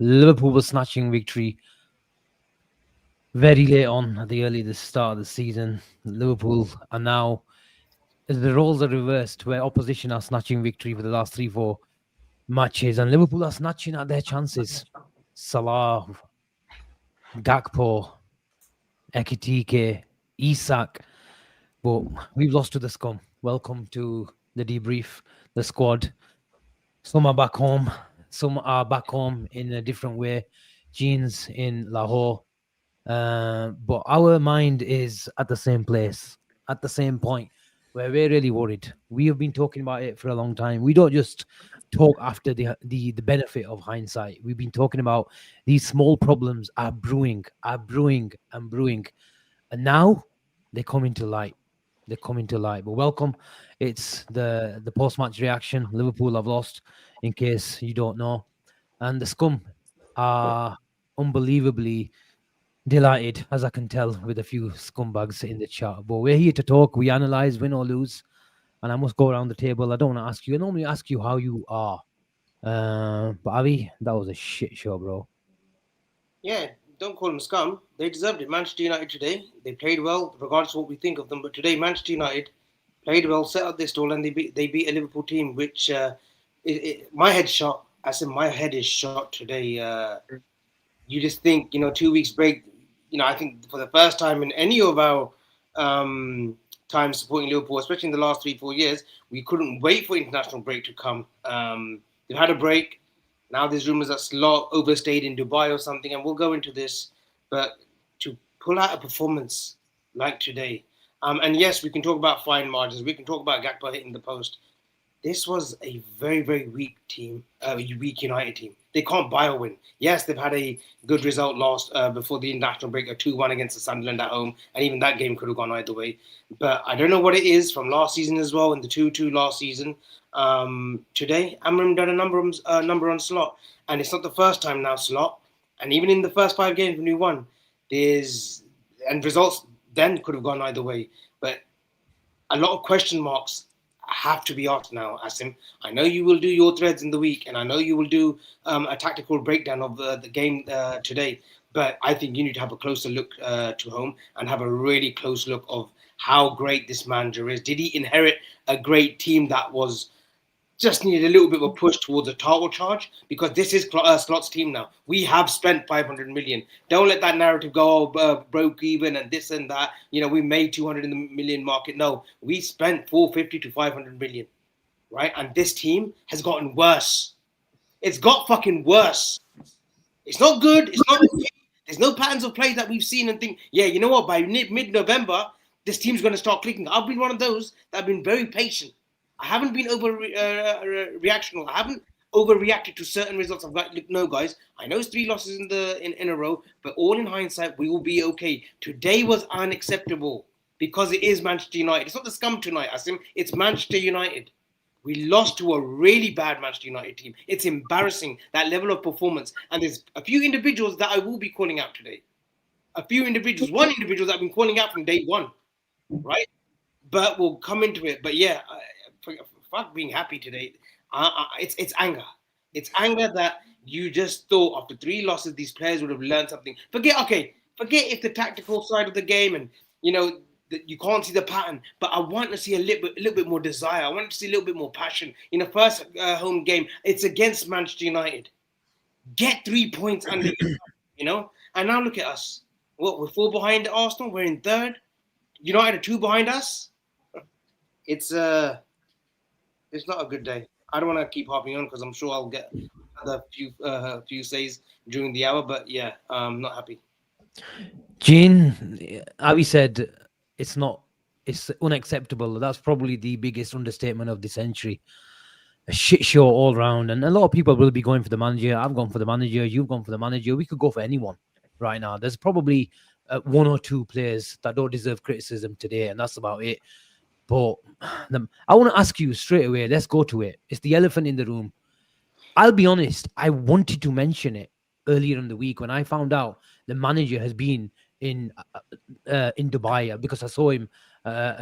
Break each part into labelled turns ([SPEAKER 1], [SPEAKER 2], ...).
[SPEAKER 1] Liverpool was snatching victory very late on at the start of the season. Liverpool are now, the roles are reversed, where opposition are snatching victory for the last 3-4 matches, and Liverpool are snatching at their chances. Salah, Gakpo, Ekitike, Isak, but we've lost to the scum. Welcome to the debrief, the squad. Some are back home. Some are back home in a different way. Jeans in Lahore. But our mind is at the same place, at the same point, where we're really worried. We have been talking about it for a long time. We don't just talk after the benefit of hindsight. We've been talking about these small problems are brewing, and brewing. And now they come into light. They come into light. But welcome. It's the post-match reaction. Liverpool have lost, in case you don't know. And the scum are unbelievably delighted, as I can tell, with a few scumbags in the chat. But we're here to talk. We analyze, win or lose. And I must go around the table. I don't want to ask you. I normally ask you how you are. But Avi, that was a shit show, bro.
[SPEAKER 2] Yeah, don't call them scum. They deserved it. Manchester United today, they played well, regardless of what we think of them. But today, Manchester United played well, set up their stall, and they beat a Liverpool team, which my head's shot. I said my head is shot today. You just think, 2 weeks break. I think for the first time in any of our time supporting Liverpool, especially in the last 3-4 years, we couldn't wait for international break to come. They've had a break. Now there's rumours that Slot overstayed in Dubai or something, and we'll go into this. But to pull out a performance like today, and yes, we can talk about fine margins. We can talk about Gakpo hitting the post. This was a very, very weak team, weak United team. They can't buy a win. Yes, they've had a good result before the international break, a 2-1 against the Sunderland at home, and even that game could have gone either way. But I don't know what it is from last season as well, and the 2-2 last season. Today, Amram done a number on Slot, and it's not the first time now Slot. And even in the first 5 games when we won, and results then could have gone either way. But a lot of question marks have to be asked now, Asim. I know you will do your threads in the week, and I know you will do a tactical breakdown of the game today. But I think you need to have a closer look to home and have a really close look of how great this manager is. Did he inherit a great team that just needed a little bit of a push towards a title charge? Because this is Slot's team now. We have spent 500 million. Don't let that narrative go, broke even and this and that. We made 200 in the million market. No, we spent 450 to 500 million, right? And this team has gotten worse. It's got fucking worse. It's not good. It's not okay. There's no patterns of play that we've seen and think, yeah, you know what? By mid-November, this team's going to start clicking. I've been one of those that have been very patient. I haven't been reactional. I haven't overreacted to certain results. I've got, no, guys, I know it's 3 losses in a row, but all in hindsight, we will be okay. Today was unacceptable because it is Manchester United. It's not the scum tonight, Asim. It's Manchester United. We lost to a really bad Manchester United team. It's embarrassing, that level of performance. And there's a few individuals that I will be calling out today. One individual that I've been calling out from day one, right? But we'll come into it. But yeah, fuck being happy today. It's anger. It's anger that you just thought after 3 losses, these players would have learned something. Forget if the tactical side of the game and, that you can't see the pattern, but I want to see a little bit more desire. I want to see a little bit more passion. In the first home game, it's against Manchester United. Get 3 points under And now look at us. What, we're 4 behind Arsenal? We're in 3rd. United are 2 behind us. It's not a good day. I don't want to keep harping on because I'm sure I'll get another few says during the hour. But yeah, I'm not happy.
[SPEAKER 1] Gene, Avi said it's unacceptable. That's probably the biggest understatement of the century. A shit show all round. And a lot of people will be going for the manager. I've gone for the manager. You've gone for the manager. We could go for anyone right now. There's probably 1 or 2 players that don't deserve criticism today, and that's about it. But I want to ask you straight away. Let's go to it. It's the elephant in the room. I'll be honest, I wanted to mention it earlier in the week when I found out the manager has been in in Dubai because I saw him.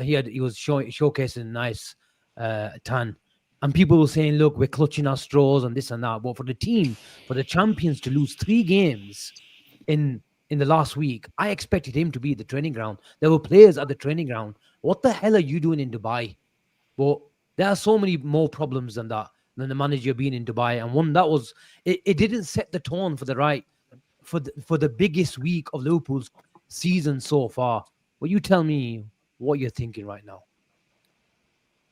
[SPEAKER 1] He was showcasing a nice tan, and people were saying, "Look, we're clutching our straws and this and that." But for the team, for the champions to lose 3 games in the last week, I expected him to be at the training ground. There were players at the training ground. What the hell are you doing in Dubai? But there are so many more problems than that, than the manager being in Dubai. And one that was it didn't set the tone for the right for the biggest week of Liverpool's season so far. Well, you tell me what you're thinking right now.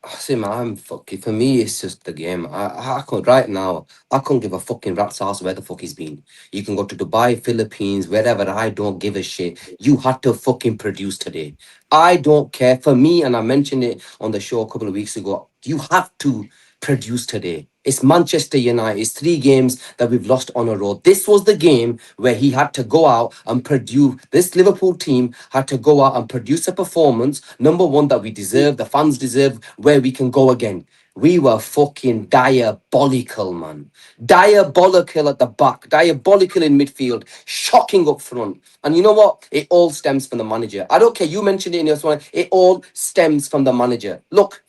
[SPEAKER 3] See, man, I'm fucking. For me, it's just the game. I could right now. I couldn't give a fucking rat's ass where the fuck he's been. You can go to Dubai, Philippines, wherever. I don't give a shit. You had to fucking produce today. I don't care. For me, and I mentioned it on the show a couple of weeks ago. You have to produce today. It's Manchester United. It's 3 games that we've lost on a road. This was the game where he had to go out and produce. This Liverpool team had to go out and produce a performance, number one, that we deserve, the fans deserve, where we can go again. We were fucking diabolical, man. Diabolical at the back, diabolical in midfield, shocking up front. And you know what? It all stems from the manager. I don't care. You mentioned it in your one. It all stems from the manager. Look,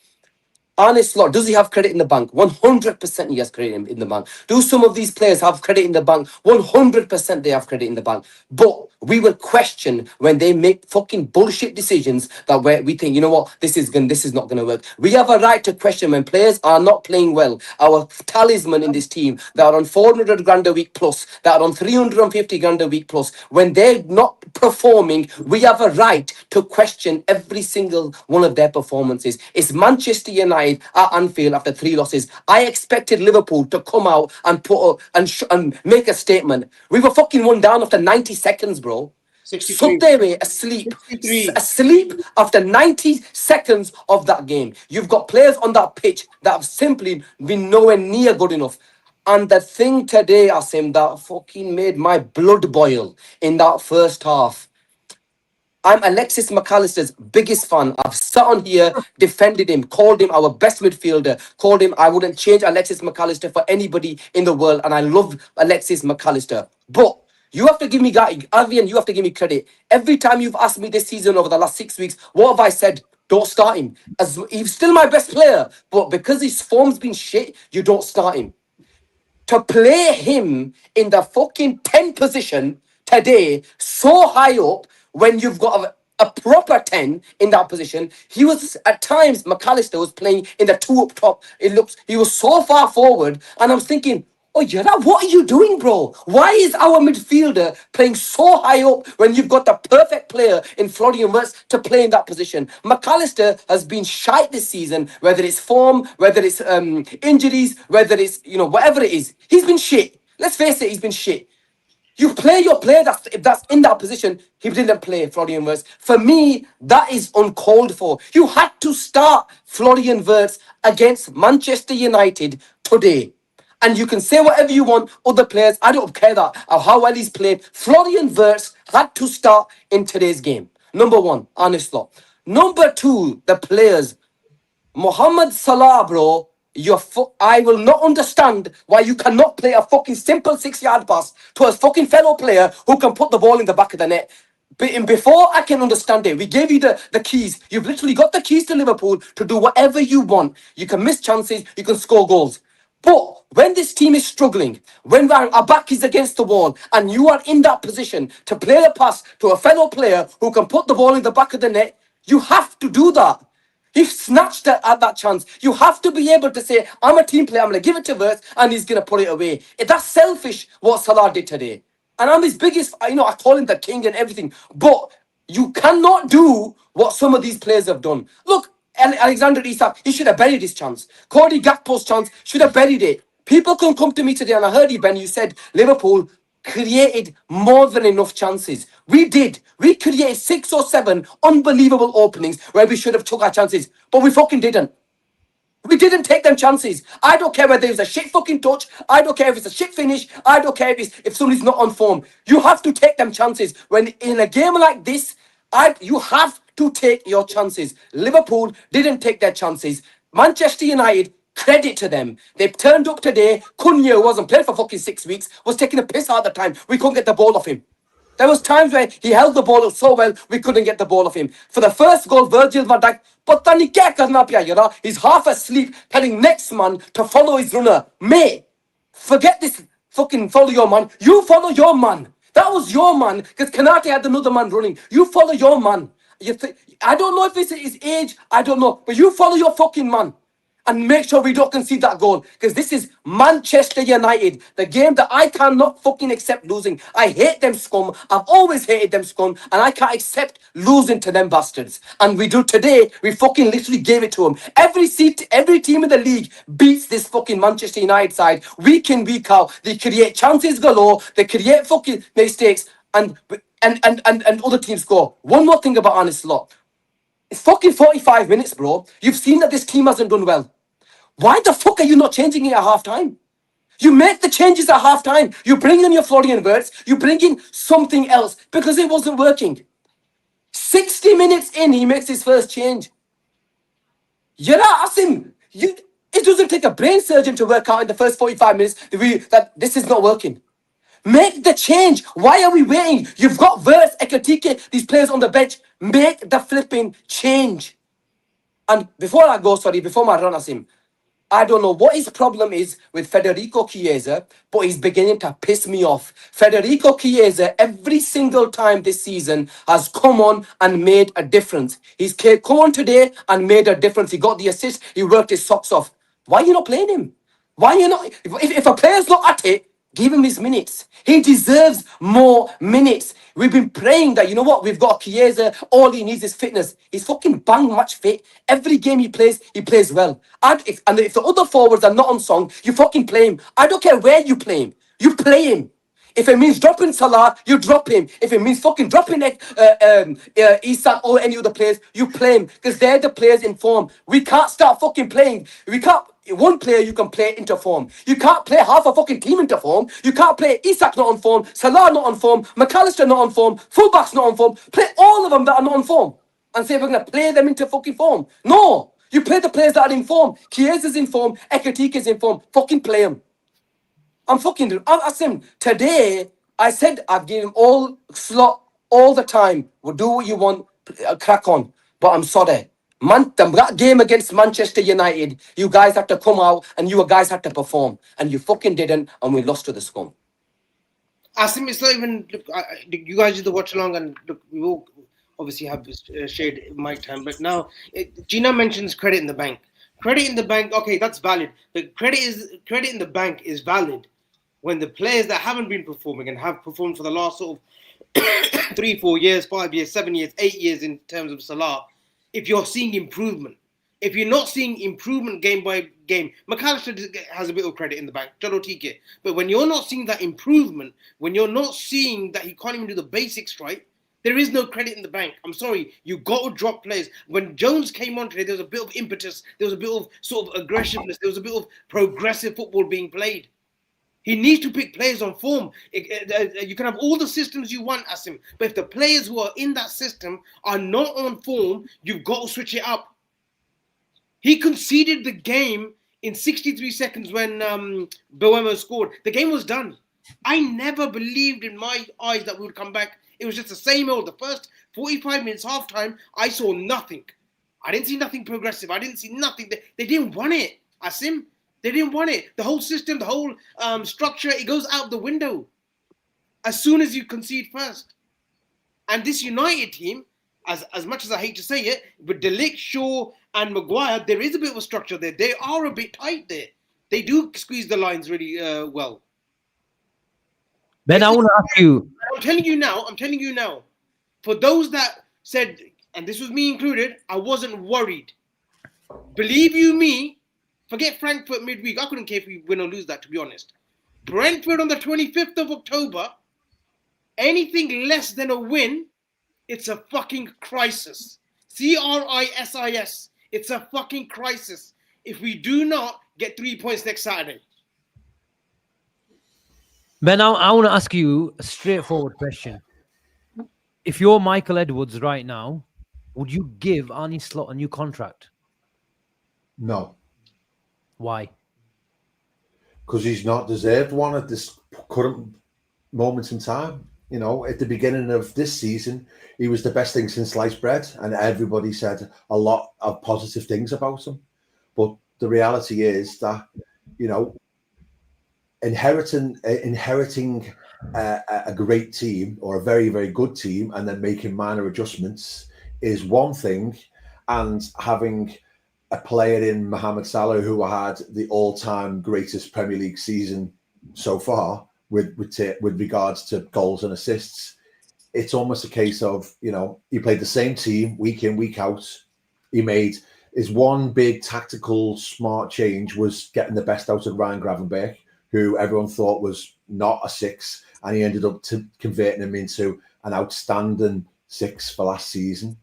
[SPEAKER 3] honest lot, does he have credit in the bank? 100% he has credit in the bank. Do some of these players have credit in the bank? 100% they have credit in the bank. But we will question when they make fucking bullshit decisions that we think, you know what, this is not gonna work. We have a right to question when players are not playing well. Our talisman in this team that are on 400 grand a week plus, that are on 350 grand a week plus, when they're not performing, we have a right to question every single one of their performances. It's Manchester United at Anfield after 3 losses. I expected Liverpool to come out and and make a statement. We were fucking one down after 90 seconds, bro. Sat
[SPEAKER 2] 63.
[SPEAKER 3] there, mate, asleep.
[SPEAKER 2] 63.
[SPEAKER 3] Asleep after 90 seconds of that game. You've got players on that pitch that have simply been nowhere near good enough. And the thing today, Asim, that fucking made my blood boil in that first half. I'm Alexis McAllister's biggest fan. I've sat on here, defended him, called him our best midfielder, called him, I wouldn't change Alexis McAllister for anybody in the world. And I love Alexis McAllister. But you have to give me, Avian, you have to give me credit. Every time you've asked me this season over the last 6 weeks, what have I said? Don't start him. As he's still my best player, but because his form's been shit, you don't start him. To play him in the fucking 10 position today, so high up, when you've got a proper 10 in that position, he was at times, McAllister was playing in the 2 up top. It looks, he was so far forward, and I was thinking, oh, Yara, what are you doing, bro? Why is our midfielder playing so high up when you've got the perfect player in Florian Wirtz to play in that position? McAllister has been shite this season, whether it's form, whether it's injuries, whether it's, whatever it is. He's been shit. Let's face it, he's been shit. You play your player that's in that position. He didn't play Florian Wirtz. For me, that is uncalled for. You had to start Florian Wirtz against Manchester United today. And you can say whatever you want, other players, I don't care that or how well he's played. Florian Wirtz had to start in today's game. Number one, honest lot. Number two, the players. Mohamed Salah, bro, I will not understand why you cannot play a fucking simple 6-yard pass to a fucking fellow player who can put the ball in the back of the net. But before I can understand it, we gave you the keys. You've literally got the keys to Liverpool to do whatever you want. You can miss chances, you can score goals. But when this team is struggling, when our back is against the wall, and you are in that position to play a pass to a fellow player who can put the ball in the back of the net, you have to do that. He snatched at that chance. You have to be able to say, I'm a team player, I'm going to give it to Wirtz, and he's going to put it away. That's selfish what Salah did today. And I'm his biggest, I call him the king and everything. But you cannot do what some of these players have done. Look, Alexander Isak, he should have buried his chance. Cody Gakpo's chance, should have buried it. People can come to me today, and I heard you, Ben, you said Liverpool created more than enough chances. We did. We created 6 or 7 unbelievable openings where we should have took our chances, but we fucking didn't. We didn't take them chances. I don't care whether it was a shit fucking touch. I don't care if it's a shit finish. I don't care if somebody's not on form. You have to take them chances. When in a game like this, you have to take your chances. Liverpool didn't take their chances. Manchester United Credit to them. They turned up today. Cunha, who wasn't played for fucking 6 weeks, was taking a piss all the time. We couldn't get the ball off him. There was times where he held the ball up so well, we couldn't get the ball off him. For the first goal, Virgil van Dijk, but then he can't he's half asleep, telling next man to follow his runner. Mate, forget this fucking follow your man. You follow your man. That was your man, because Kanate had another man running. You follow your man. I don't know if it's his age, I don't know, but you follow your fucking man. And make sure we don't concede that goal. Because this is Manchester United. The game that I cannot fucking accept losing. I hate them scum. I've always hated them scum. And I can't accept losing to them bastards. And we do today. We fucking literally gave it to them. Every team in the league beats this fucking Manchester United side. Week in, week out. They create chances galore. They create fucking mistakes. And other teams score. One more thing about Honest Lot. It's fucking 45 minutes, bro. You've seen that this team hasn't done well. Why the fuck are you not changing it at half time? You make the changes at half time. You bring in your Florian Wirtz. You bring in something else because it wasn't working. 60 minutes in, he makes his first change. Asim, it doesn't take a brain surgeon to work out in the first 45 minutes that this is not working. Make the change. Why are we waiting? You've got Wirtz, Ekatike, these players on the bench. Make the flipping change. And before I run, Asim, I don't know what his problem is with Federico Chiesa, but he's beginning to piss me off. Federico Chiesa, every single time this season, has come on and made a difference. He's come on today and made a difference. He got the assist. He worked his socks off. Why are you not playing him? Why are you not? If a player's not at it, give him his minutes. He deserves more minutes. We've been praying that, you know what, we've got Chiesa, all he needs is fitness. He's fucking bang match fit. Every game he plays well. And if the other forwards are not on song, you fucking play him. I don't care where you play him. You play him. If it means dropping Salah, you drop him. If it means fucking dropping Isak or any other players, you play him. Because they're the players in form. We can't start fucking playing. We can't. One player you can play into form. You can't play half a fucking team into form. You can't play Isak not on form, Salah not on form, McAllister not on form, fullbacks not on form. Play all of them that are not on form. And say we're going to play them into fucking form. No. You play the players that are in form. Chiesa's in form. Ekatike's in form. Fucking play them. Asim, today, I said I've given him all slot all the time. We'll do what you want, crack on. But I'm sorry. That game against Manchester United, you guys had to come out and you guys had to perform. And you fucking didn't, and we lost to the scum.
[SPEAKER 2] Asim, it's not even... Look, you guys did the watch along, and look, we will obviously have shared mic time. But now, Gina mentions credit in the bank. Credit in the bank, okay, that's valid. But credit in the bank is valid when the players that haven't been performing and have performed for the last sort of 3, 4 years, 5 years, 7 years, 8 years in terms of Salah, if you're seeing improvement. If you're not seeing improvement game by game, McAllister has a bit of credit in the bank, Tike. But when you're not seeing that improvement, when you're not seeing that he can't even do the basics right, there is no credit in the bank. I'm sorry, you got to drop players. When Jones came on today, there was a bit of impetus, there was a bit of sort of aggressiveness, there was a bit of progressive football being played. He needs to pick players on form. You can have all the systems you want, Asim, but if the players who are in that system are not on form, you've got to switch it up. He conceded the game in 63 seconds when Boemo scored. The game was done. I never believed in my eyes that we would come back. It was just the same old. The first 45 minutes, halftime, I saw nothing. I didn't see nothing progressive. I didn't see nothing. They didn't want it, Asim. They didn't want it. The whole system, the whole structure, it goes out the window as soon as you concede first. And this United team, as much as I hate to say it, with De Ligt, Shaw and Maguire, there is a bit of a structure there. They are a bit tight there. They do squeeze the lines really well.
[SPEAKER 1] Ben, I want to ask you.
[SPEAKER 2] I'm telling you now, for those that said, and this was me included, I wasn't worried. Believe you me, forget Frankfurt midweek. I couldn't care if we win or lose that, to be honest. Brentford on the 25th of October, anything less than a win, it's a fucking crisis. CRISIS. It's a fucking crisis if we do not get 3 points next Saturday.
[SPEAKER 1] Ben, I want to ask you a straightforward question. If you're Michael Edwards right now, would you give Arne Slot a new contract?
[SPEAKER 4] No.
[SPEAKER 1] Why?
[SPEAKER 4] Because he's not deserved one at this current moment in time. You know, at the beginning of this season, he was the best thing since sliced bread, and everybody said a lot of positive things about him. But the reality is that, you know, inheriting a great team or a very, very good team and then making minor adjustments is one thing, and having a player in Mohamed Salah who had the all-time greatest Premier League season so far with regards to goals and assists, it's almost a case of, you know, he played the same team week in, week out. He made his one big tactical smart change was getting the best out of Ryan Gravenberch, who everyone thought was not a six, and he ended up converting him into an outstanding six for last season.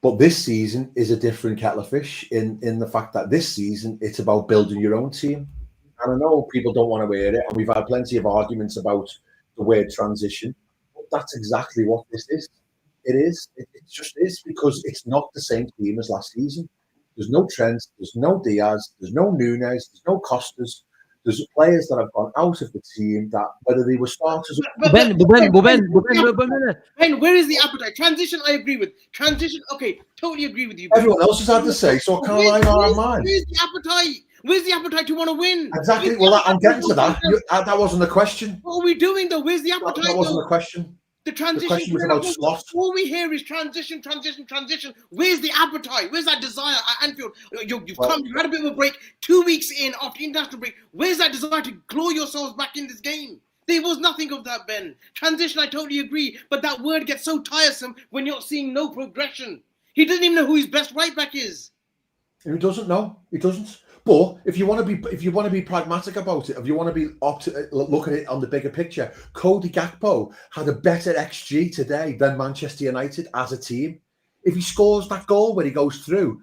[SPEAKER 4] But this season is a different kettle of fish in the fact that this season it's about building your own team. And I know people don't want to hear it, and we've had plenty of arguments about the word transition, but that's exactly what this is. It is. It just is, because it's not the same team as last season. There's no Trent, there's no Diaz, there's no Nunes, there's no Costas. There's players that have gone out of the team that, whether they were starters or
[SPEAKER 1] Ben,
[SPEAKER 2] where is the appetite? Transition, I agree with. Transition, okay, totally agree with you.
[SPEAKER 4] everyone else has had to say, so can I not have mine?
[SPEAKER 2] Where's the appetite? Where's the appetite to want to win?
[SPEAKER 4] Exactly. Well, I'm getting to that. That wasn't the question.
[SPEAKER 2] What are we doing though? Where's the appetite?
[SPEAKER 4] That wasn't the question.
[SPEAKER 2] The transition.
[SPEAKER 4] The question was about slots.
[SPEAKER 2] All we hear is transition. Where's the appetite? Where's that desire at Anfield? You've had a bit of a break. 2 weeks in after international break. Where's that desire to claw yourselves back in this game? There was nothing of that, Ben. Transition, I totally agree. But that word gets so tiresome when you're seeing no progression. He doesn't even know who his best right back is.
[SPEAKER 4] He doesn't know. He doesn't. But if you want to be pragmatic about it, if you want to be look at it on the bigger picture, Cody Gakpo had a better XG today than Manchester United as a team. If he scores that goal when he goes through,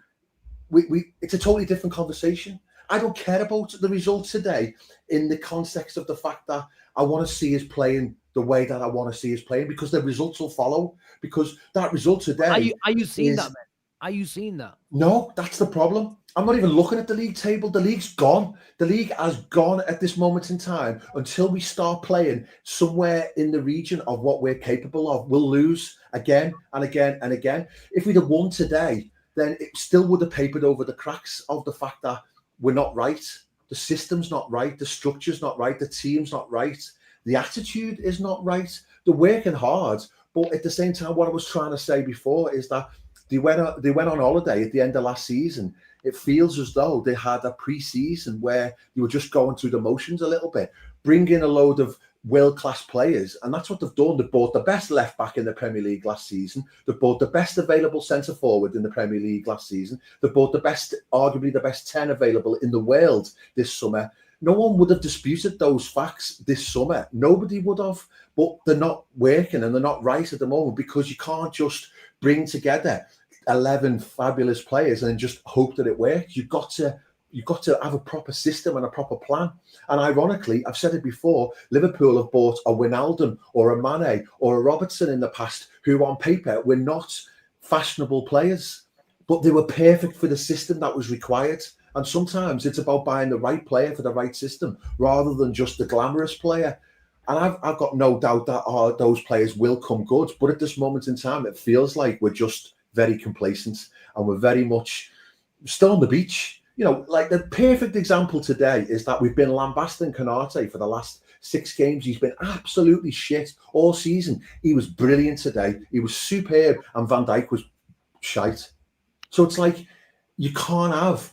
[SPEAKER 4] it's a totally different conversation. I don't care about the results today in the context of the fact that I want to see us playing the way that I want to see us playing, because the results will follow. Because that result today,
[SPEAKER 1] are you seeing that, man? Are you seeing that?
[SPEAKER 4] No, that's the problem. I'm not even looking at the league table. The league's gone. The league has gone at this moment in time until we start playing somewhere in the region of what we're capable of. We'll lose again and again and again. If we'd have won today, then it still would have papered over the cracks of the fact that we're not right. The system's not right. The structure's not right. The team's not right. The attitude is not right. They're working hard. But at the same time, what I was trying to say before is that they went on holiday at the end of last season. It feels as though they had a pre-season where you were just going through the motions a little bit, bring in a load of world-class players, and that's what they've done. They bought the best left-back in the Premier League last season. They bought the best available centre-forward in the Premier League last season. They bought arguably the best 10 available in the world this summer. No one would have disputed those facts this summer. Nobody would have, but they're not working and they're not right at the moment, because you can't just bring together 11 fabulous players and just hope that it works. You've got to have a proper system and a proper plan. And ironically, I've said it before, Liverpool have bought a Wijnaldum or a Mane or a Robertson in the past, who on paper were not fashionable players, but they were perfect for the system that was required. And sometimes it's about buying the right player for the right system rather than just the glamorous player. And I've got no doubt that those players will come good. But at this moment in time, it feels like we're just very complacent and we're very much still on the beach. You know, like the perfect example today is that we've been lambasting Konate for the last 6 games. He's been absolutely shit all season. He was brilliant today. He was superb, and Van Dijk was shite. So it's like you can't have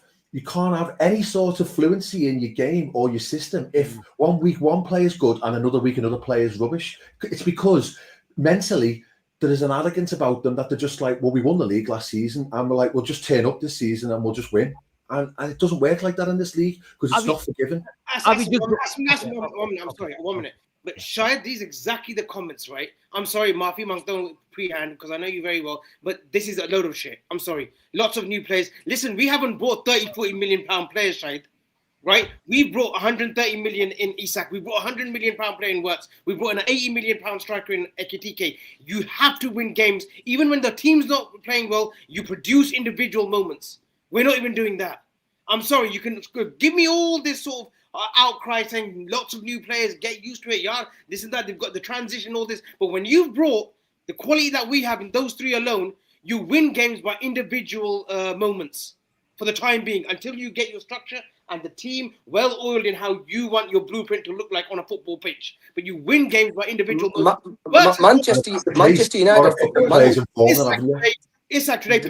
[SPEAKER 4] any sort of fluency in your game or your system if 1 week one player's good and another week another player's rubbish. It's because mentally there is an arrogance about them that they're just like, well, we won the league last season, and we're like, we'll just turn up this season and we'll just win. And it doesn't work like that in this league, because it's not forgiven.
[SPEAKER 2] I'm sorry, 1 minute. But Shahid, these are exactly the comments, right? I'm sorry, Mafi Monk, don't pre-hand, because I know you very well, but this is a load of shit. I'm sorry. Lots of new players. Listen, we haven't bought 30, 40 million pound players, Shahid, right? We brought 130 million in Isak. We brought 100 million pound player in Wirtz. We brought an 80 million pound striker in Ekitike. You have to win games. Even when the team's not playing well, you produce individual moments. We're not even doing that. I'm sorry, you can give me all this sort of outcry saying lots of new players, get used to it, yeah, this and that, they've got the transition, all this. But when you've brought the quality that we have in those three alone, you win games by individual moments for the time being until you get your structure and the team well oiled in how you want your blueprint to look like on a football pitch. But you win games by individual moments.
[SPEAKER 3] Manchester United.
[SPEAKER 2] Isak today.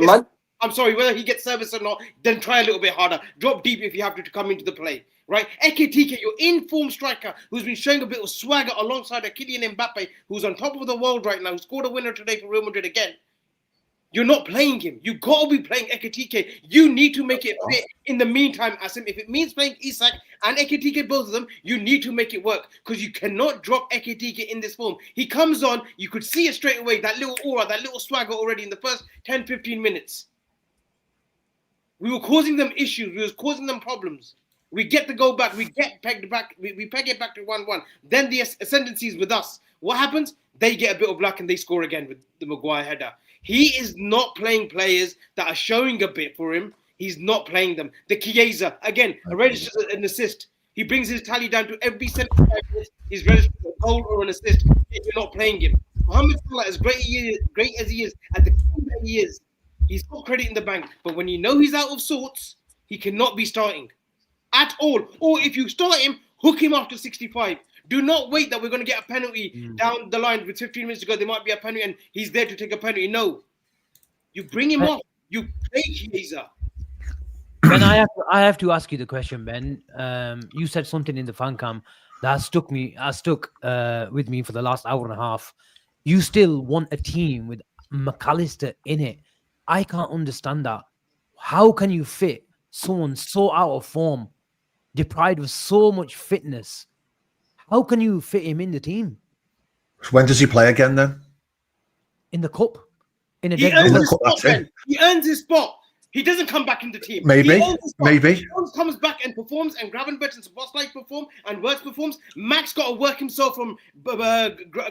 [SPEAKER 2] I'm sorry, whether he gets service or not, then try a little bit harder. Drop deep if you have to come into the play. Right? Ekitike, your in-form striker who's been showing a bit of swagger alongside a Kylian Mbappe, who's on top of the world right now, who scored a winner today for Real Madrid again. You're not playing him. You got to be playing Ekitike. You need to make it fit in the meantime, Asim. If it means playing Isak and Ekitike, both of them, you need to make it work because you cannot drop Ekitike in this form. He comes on, you could see it straight away, that little aura, that little swagger already in the first 10, 15 minutes. We were causing them issues. We were causing them problems. We get the goal back. We get pegged back. We peg it back to 1-1. Then the ascendancy is with us. What happens? They get a bit of luck and they score again with the Maguire header. He is not playing players that are showing a bit for him. He's not playing them. The Chiesa, again, registers an assist. He brings his tally down to every 75 minutes. He's registered a goal or an assist. If you're not playing him. Mohamed Salah, as great as he is, at the time that he is, he's got credit in the bank. But when you know he's out of sorts, he cannot be starting at all. Or if you start him, hook him after 65. Do not wait that we're going to get a penalty down the line with 15 minutes to go. There might be a penalty and he's there to take a penalty. No. You bring him off. You play Chiesa.
[SPEAKER 1] Ben, I have to ask you the question, Ben. You said something in the fan cam that stuck with me for the last hour and a half. You still want a team with McAllister in it. I can't understand that. How can you fit someone so out of form, deprived of so much fitness? How can you fit him in the team?
[SPEAKER 4] When does he play again then?
[SPEAKER 1] In the cup.
[SPEAKER 2] He earns his spot. He doesn't come back in the team.
[SPEAKER 4] Maybe.
[SPEAKER 2] He comes back and performs, and Gravenberch and Szoboszlai perform, and Wirtz performs. Max got to work himself from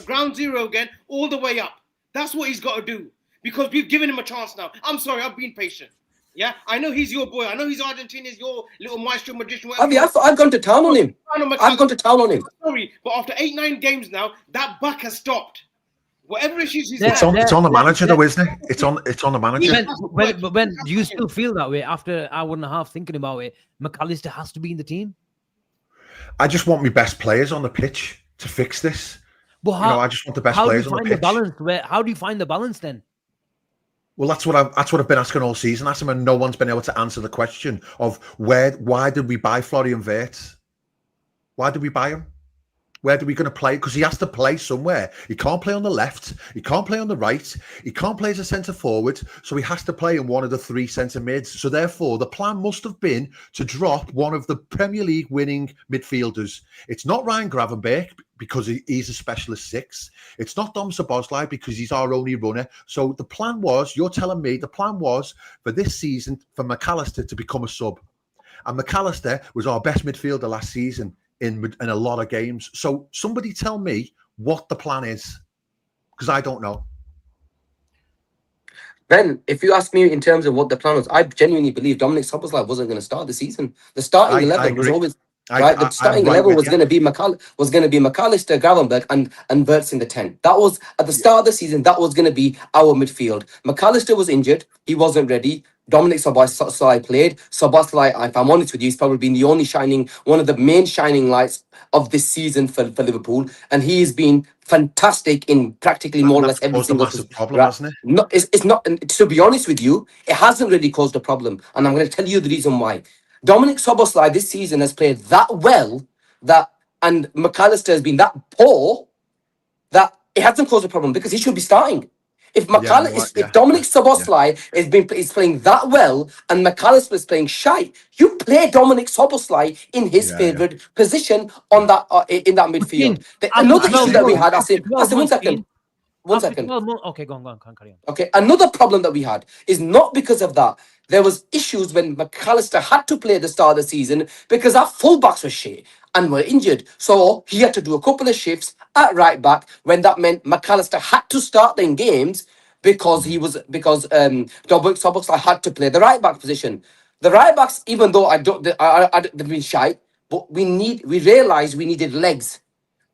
[SPEAKER 2] ground zero again all the way up. That's what he's got to do because we've given him a chance now. I'm sorry, I've been patient. Yeah, I know he's your boy. I know he's Argentina's your little maestro magician.
[SPEAKER 3] I've gone to town on him. I've gone to town on him.
[SPEAKER 2] Sorry, but after 8-9 games now, that buck has stopped. Whatever issues he's
[SPEAKER 4] it's on the manager though, isn't it? It's on the manager.
[SPEAKER 1] But when do you still feel that way after an hour and a half thinking about it? McAllister has to be in the team.
[SPEAKER 4] I just want my best players on the pitch to fix this.
[SPEAKER 1] But how,
[SPEAKER 4] I just want the best players on the pitch.
[SPEAKER 1] How do you find the balance then?
[SPEAKER 4] Well, that's what I've been asking all season, Asim, and no one's been able to answer the question of why did we buy Florian Wirtz? Why did we buy him? Where are we going to play? Because he has to play somewhere. He can't play on the left. He can't play on the right. He can't play as a centre forward. So he has to play in one of the three centre mids. So therefore, the plan must have been to drop one of the Premier League winning midfielders. It's not Ryan Gravenberch because he's a specialist six. It's not Dom Szoboszlai because he's our only runner. So the plan was, you're telling me, the plan was for this season for McAllister to become a sub. And McAllister was our best midfielder last season in a lot of games. So somebody tell me what the plan is, because I don't know.
[SPEAKER 3] Ben, if you ask me in terms of what the plan was, I genuinely believe Dominic Szoboszlai wasn't going to start the season. The starting 11 was always right. The starting 11 was going to be McAllister, Gravenberch, and Wirtz in the 10. That was at the start of the season. That was going to be our midfield. McAllister was injured. He wasn't ready. Dominic Szoboszlai played. Szoboszlai, if I'm honest with you, he's probably been the only one of the main shining lights of this season for Liverpool, and he's been fantastic in practically more or less every single
[SPEAKER 4] massive problem, hasn't it?
[SPEAKER 3] No, it's not. And to be honest with you, it hasn't really caused a problem, and I'm going to tell you the reason why. Dominic Szoboszlai this season has played that well and McAllister has been that poor that it hasn't caused a problem because he should be starting. If Dominic Szoboszlai is playing that well and McAllister is playing shy, you play Dominic Szoboszlai in his favourite position on that in that midfield. Another issue that we had, Asim, one second.
[SPEAKER 1] Okay, go on, carry on.
[SPEAKER 3] Okay, another problem that we had is not because of that. There was issues when McAllister had to play at the start of the season because our fullbacks were shit and were injured. So he had to do a couple of shifts at right back when that meant McAllister had to start in games because Dominic Szoboszlai had to play the right back position. The right backs, even though they've been shy, but we realised we needed legs.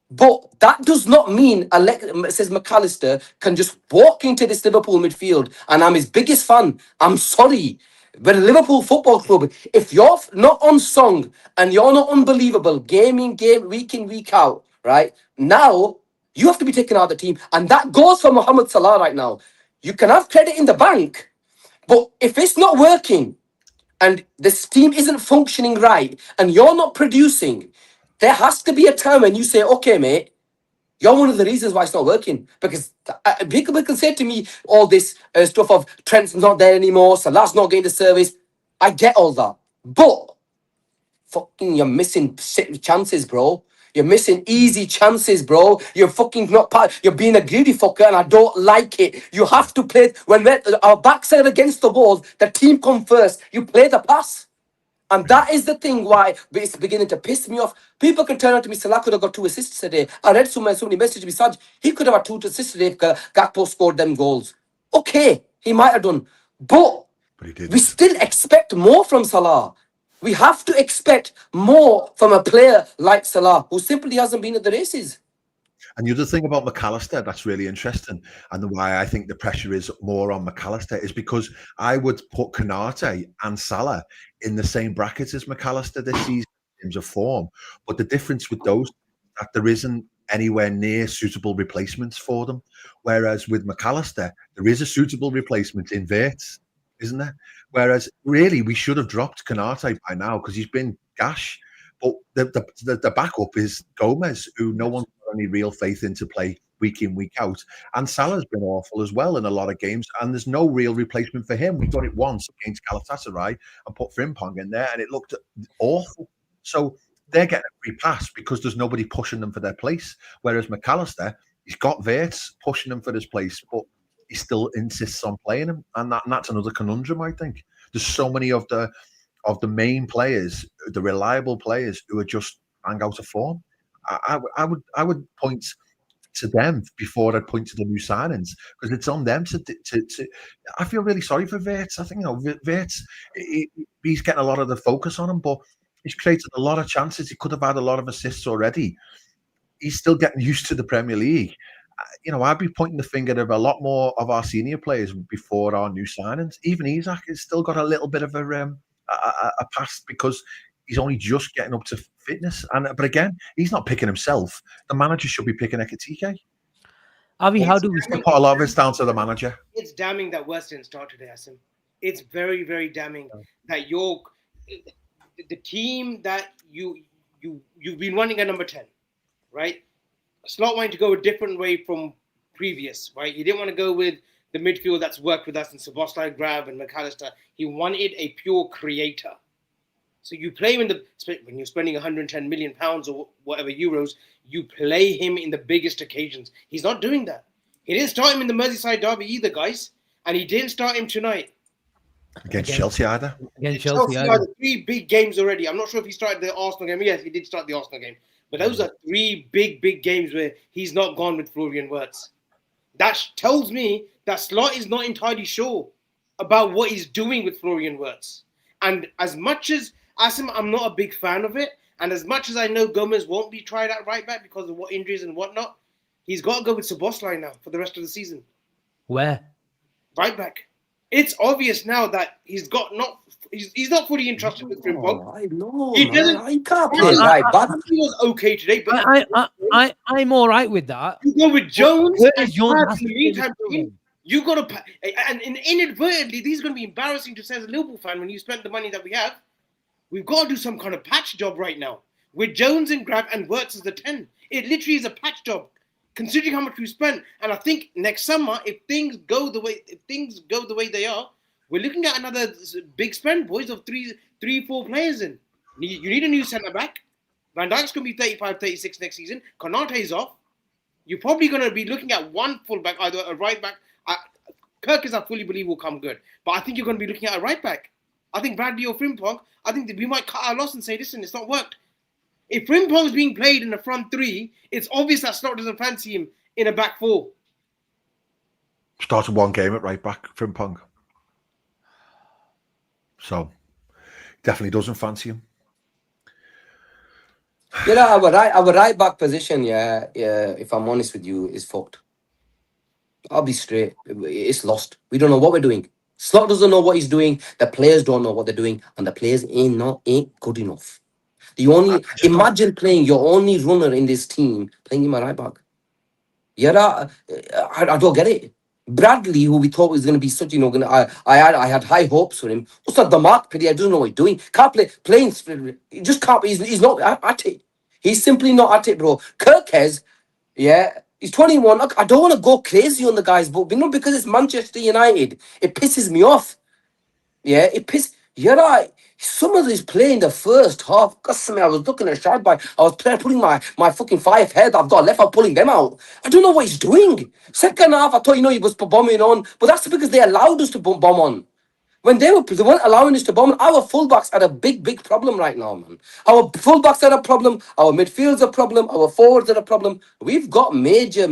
[SPEAKER 3] But that does not mean says McAllister can just walk into this Liverpool midfield, and I'm his biggest fan. I'm sorry. But Liverpool Football Club, if you're not on song and you're not unbelievable, game in, game, week in, week out, right? Now, you have to be taken out of the team. And that goes for Mohamed Salah right now. You can have credit in the bank, but if it's not working and this team isn't functioning right and you're not producing, there has to be a time when you say, okay, mate, you're one of the reasons why it's not working. Because people can say to me all this stuff of Trent's not there anymore, Salah's not getting the service. I get all that. But fucking, you're missing chances, bro. You're missing easy chances, bro. You're fucking not part. You're being a greedy fucker, and I don't like it. You have to play when our backs are against the wall. The team come first. You play the pass. And that is the thing why it's beginning to piss me off. People can turn out to me, Salah could have got 2 assists today. I read somebody messaged me, Saj, he could have had 2 assists today if Gakpo scored them goals. Okay, he might have done. But
[SPEAKER 4] he didn't.
[SPEAKER 3] we still expect more from Salah. We have to expect more from a player like Salah, who simply hasn't been at the races.
[SPEAKER 4] And the other thing about McAllister that's really interesting, and why I think the pressure is more on McAllister, is because I would put Konate and Salah in the same brackets as McAllister this season in terms of form. But the difference with those is that there isn't anywhere near suitable replacements for them. Whereas with McAllister, there is a suitable replacement in Wirtz, isn't there? Whereas really we should have dropped Konate by now because he's been gash. But the backup is Gomez, who no one's got any real faith in to play week in, week out. And Salah's been awful as well in a lot of games, and there's no real replacement for him. We done it once against Galatasaray and put Frimpong in there, and it looked awful. So they're getting a free pass because there's nobody pushing them for their place. Whereas McAllister, he's got Wirtz pushing him for his place, but he still insists on playing him. And that's another conundrum, I think. There's so many of the main players, the reliable players, who are just hang out of form. I would point to them before I'd point to the new signings because it's on them to. I feel really sorry for Wirtz. I think Wirtz, he's getting a lot of the focus on him, but he's created a lot of chances. He could have had a lot of assists already. He's still getting used to the Premier League. I'd be pointing the finger at a lot more of our senior players before our new signings. Even Isak has still got a little bit of a pass because he's only just getting up to fitness. But again, he's not picking himself. The manager should be picking Ekitike.
[SPEAKER 1] Avi, how do we
[SPEAKER 4] put a lot of it's down to the manager?
[SPEAKER 2] It's damning that West didn't start today, Asim. It's very, very damning that the team that you've been running at number 10, right? Slot wanted to go a different way from previous, right? He didn't want to go with the midfield that's worked with us in Szoboszlai, Grab, and McAllister. He wanted a pure creator. So you play him when you're spending 110 million pounds or whatever euros, you play him in the biggest occasions. He's not doing that. He didn't start him in the Merseyside derby either, guys. And he didn't start him tonight.
[SPEAKER 4] Against Chelsea either.
[SPEAKER 1] Against Chelsea either.
[SPEAKER 2] 3 big games already. I'm not sure if he started the Arsenal game. Yes, he did start the Arsenal game. But those are 3 big games where he's not gone with Florian Wirtz. That tells me that Slot is not entirely sure about what he's doing with Florian Wirtz. And as much as Asim, I'm not a big fan of it, and as much as I know Gomez won't be tried at right back because of what injuries and whatnot, he's got to go with Szoboszlai now for the rest of the season.
[SPEAKER 1] Where?
[SPEAKER 2] Right back. It's obvious now that he's not fully entrusted with Frimpong.
[SPEAKER 3] I know.
[SPEAKER 2] He doesn't.
[SPEAKER 3] I can't play right back.
[SPEAKER 2] He was okay today, but
[SPEAKER 1] I'm all right with that.
[SPEAKER 2] you go with Jones.
[SPEAKER 1] Curtis
[SPEAKER 2] And
[SPEAKER 1] Jones
[SPEAKER 2] Pratt
[SPEAKER 1] has
[SPEAKER 2] in
[SPEAKER 1] to
[SPEAKER 2] the
[SPEAKER 1] play
[SPEAKER 2] meantime,
[SPEAKER 1] this game.
[SPEAKER 2] you got to, and inadvertently, these are going to be embarrassing to say as a Liverpool fan when you spent the money that we have. We've got to do some kind of patch job right now with Jones and Grab and Wirtz as the 10. It literally is a patch job, considering how much we spent. And I think next summer, if things go the way they are, we're looking at another big spend, boys, of 4 players in. You need a new centre back. Van Dijk's going to be 35, 36 next season. Konate's off. You're probably going to be looking at one fullback, either a right back. Kirk, I fully believe, will come good. But I think you're going to be looking at a right back. I think Bradley or Frimpong, I think that we might cut our loss and say, listen, it's not worked. If Frimpong's being played in the front 3, it's obvious that Slot doesn't fancy him in a back 4.
[SPEAKER 4] Started one game at right back, Frimpong. So Definitely doesn't fancy him.
[SPEAKER 3] You know, our right back position, yeah, if I'm honest with you, is fucked. I'll be straight. It's lost. We don't know what we're doing. Slot doesn't know what he's doing. The players don't know what they're doing, and the players ain't good enough. The only imagine playing your only runner in this team playing him a right back. Yeah, I don't get it. Bradley, who we thought was going to be such, I had high hopes for him. What's not the mark? He doesn't know what he's doing. Can't play, playing. He just can't. He's not at it. He's simply not at it, bro. Kirkes, yeah, he's 21. Look, I don't want to go crazy on the guys, but because it's Manchester United, it pisses me off. Yeah, you're right. Some of these play in the first half. I was looking at Shambolic. I was putting my fucking 5 head I've got left. I'm pulling them out. I don't know what he's doing. Second half, I thought he was bombing on, but that's because they allowed us to bomb on. When they weren't allowing us to bomb, our fullbacks are a big problem right now, man. Our fullbacks are a problem. Our midfield's a problem. Our forwards are a problem. We've got major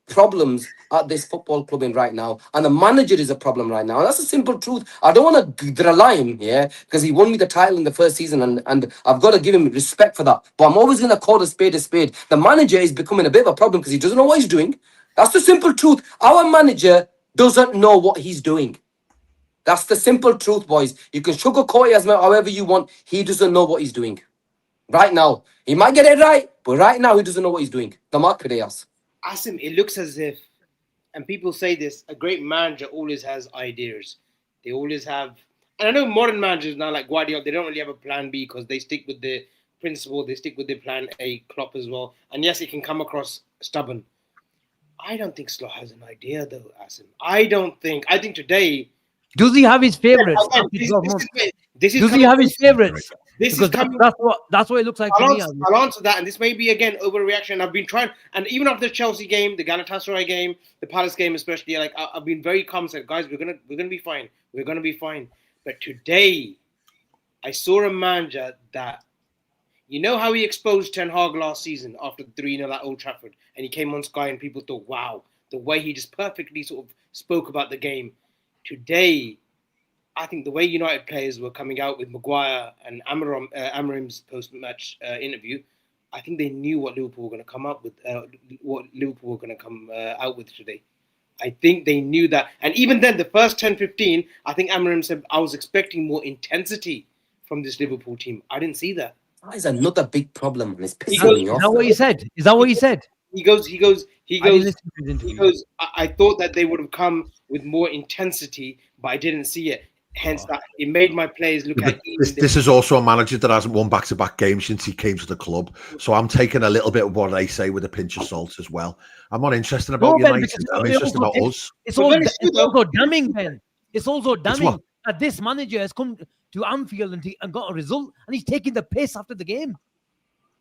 [SPEAKER 3] problems at this football club in right now, and the manager is a problem right now. And that's the simple truth. I don't want to rely him, yeah, because he won me the title in the first season, and I've got to give him respect for that. But I'm always going to call a spade a spade. The manager is becoming a bit of a problem because he doesn't know what he's doing. That's the simple truth. Our manager doesn't know what he's doing. That's the simple truth, boys. You can sugarcoat it however you want. He doesn't know what he's doing. Right now. He might get it right, but right now he doesn't know what he's doing. The mark Pideyas.
[SPEAKER 2] Asim, it looks as if, and people say this, a great manager always has ideas. They always have, and I know modern managers now, like Guardiola, they don't really have a plan B because they stick with the principle, they stick with the plan A, Klopp as well. And yes, it can come across stubborn. I don't think Slot has an idea though, Asim. I think today...
[SPEAKER 1] Does he have his favourites? Does he have his favourites? Because that's what it looks like to me.
[SPEAKER 2] I'll answer that, and this may be again overreaction. I've been trying, and even after the Chelsea game, the Galatasaray game, the Palace game, especially, like I've been very calm. Said, guys, we're gonna be fine. We're gonna be fine. But today, I saw a manager that, you know how he exposed Ten Hag last season after 3-0 at Old Trafford, and he came on Sky, and people thought, wow, the way he just perfectly sort of spoke about the game. Today, I think the way United players were coming out with Maguire and Amarim's post-match interview, I think they knew what Liverpool were going to come up with, out with today. I think they knew that. And even then, the first 10-15, I think Amarim said, I was expecting more intensity from this Liverpool team. I didn't see that.
[SPEAKER 3] That is another big problem, and it's pissing me off.
[SPEAKER 1] Is that what he said? Is that what he said?
[SPEAKER 2] He goes, I thought that they would have come with more intensity, but I didn't see it. Hence, that it made my players look at
[SPEAKER 4] this is also a manager that hasn't won back-to-back games since he came to the club. So I'm taking a little bit of what they say with a pinch of salt as well. I'm not interested about United. I'm interested about us.
[SPEAKER 1] It's also damning, Ben. It's also damning that this manager has come to Anfield and got a result, and he's taking the piss after the game.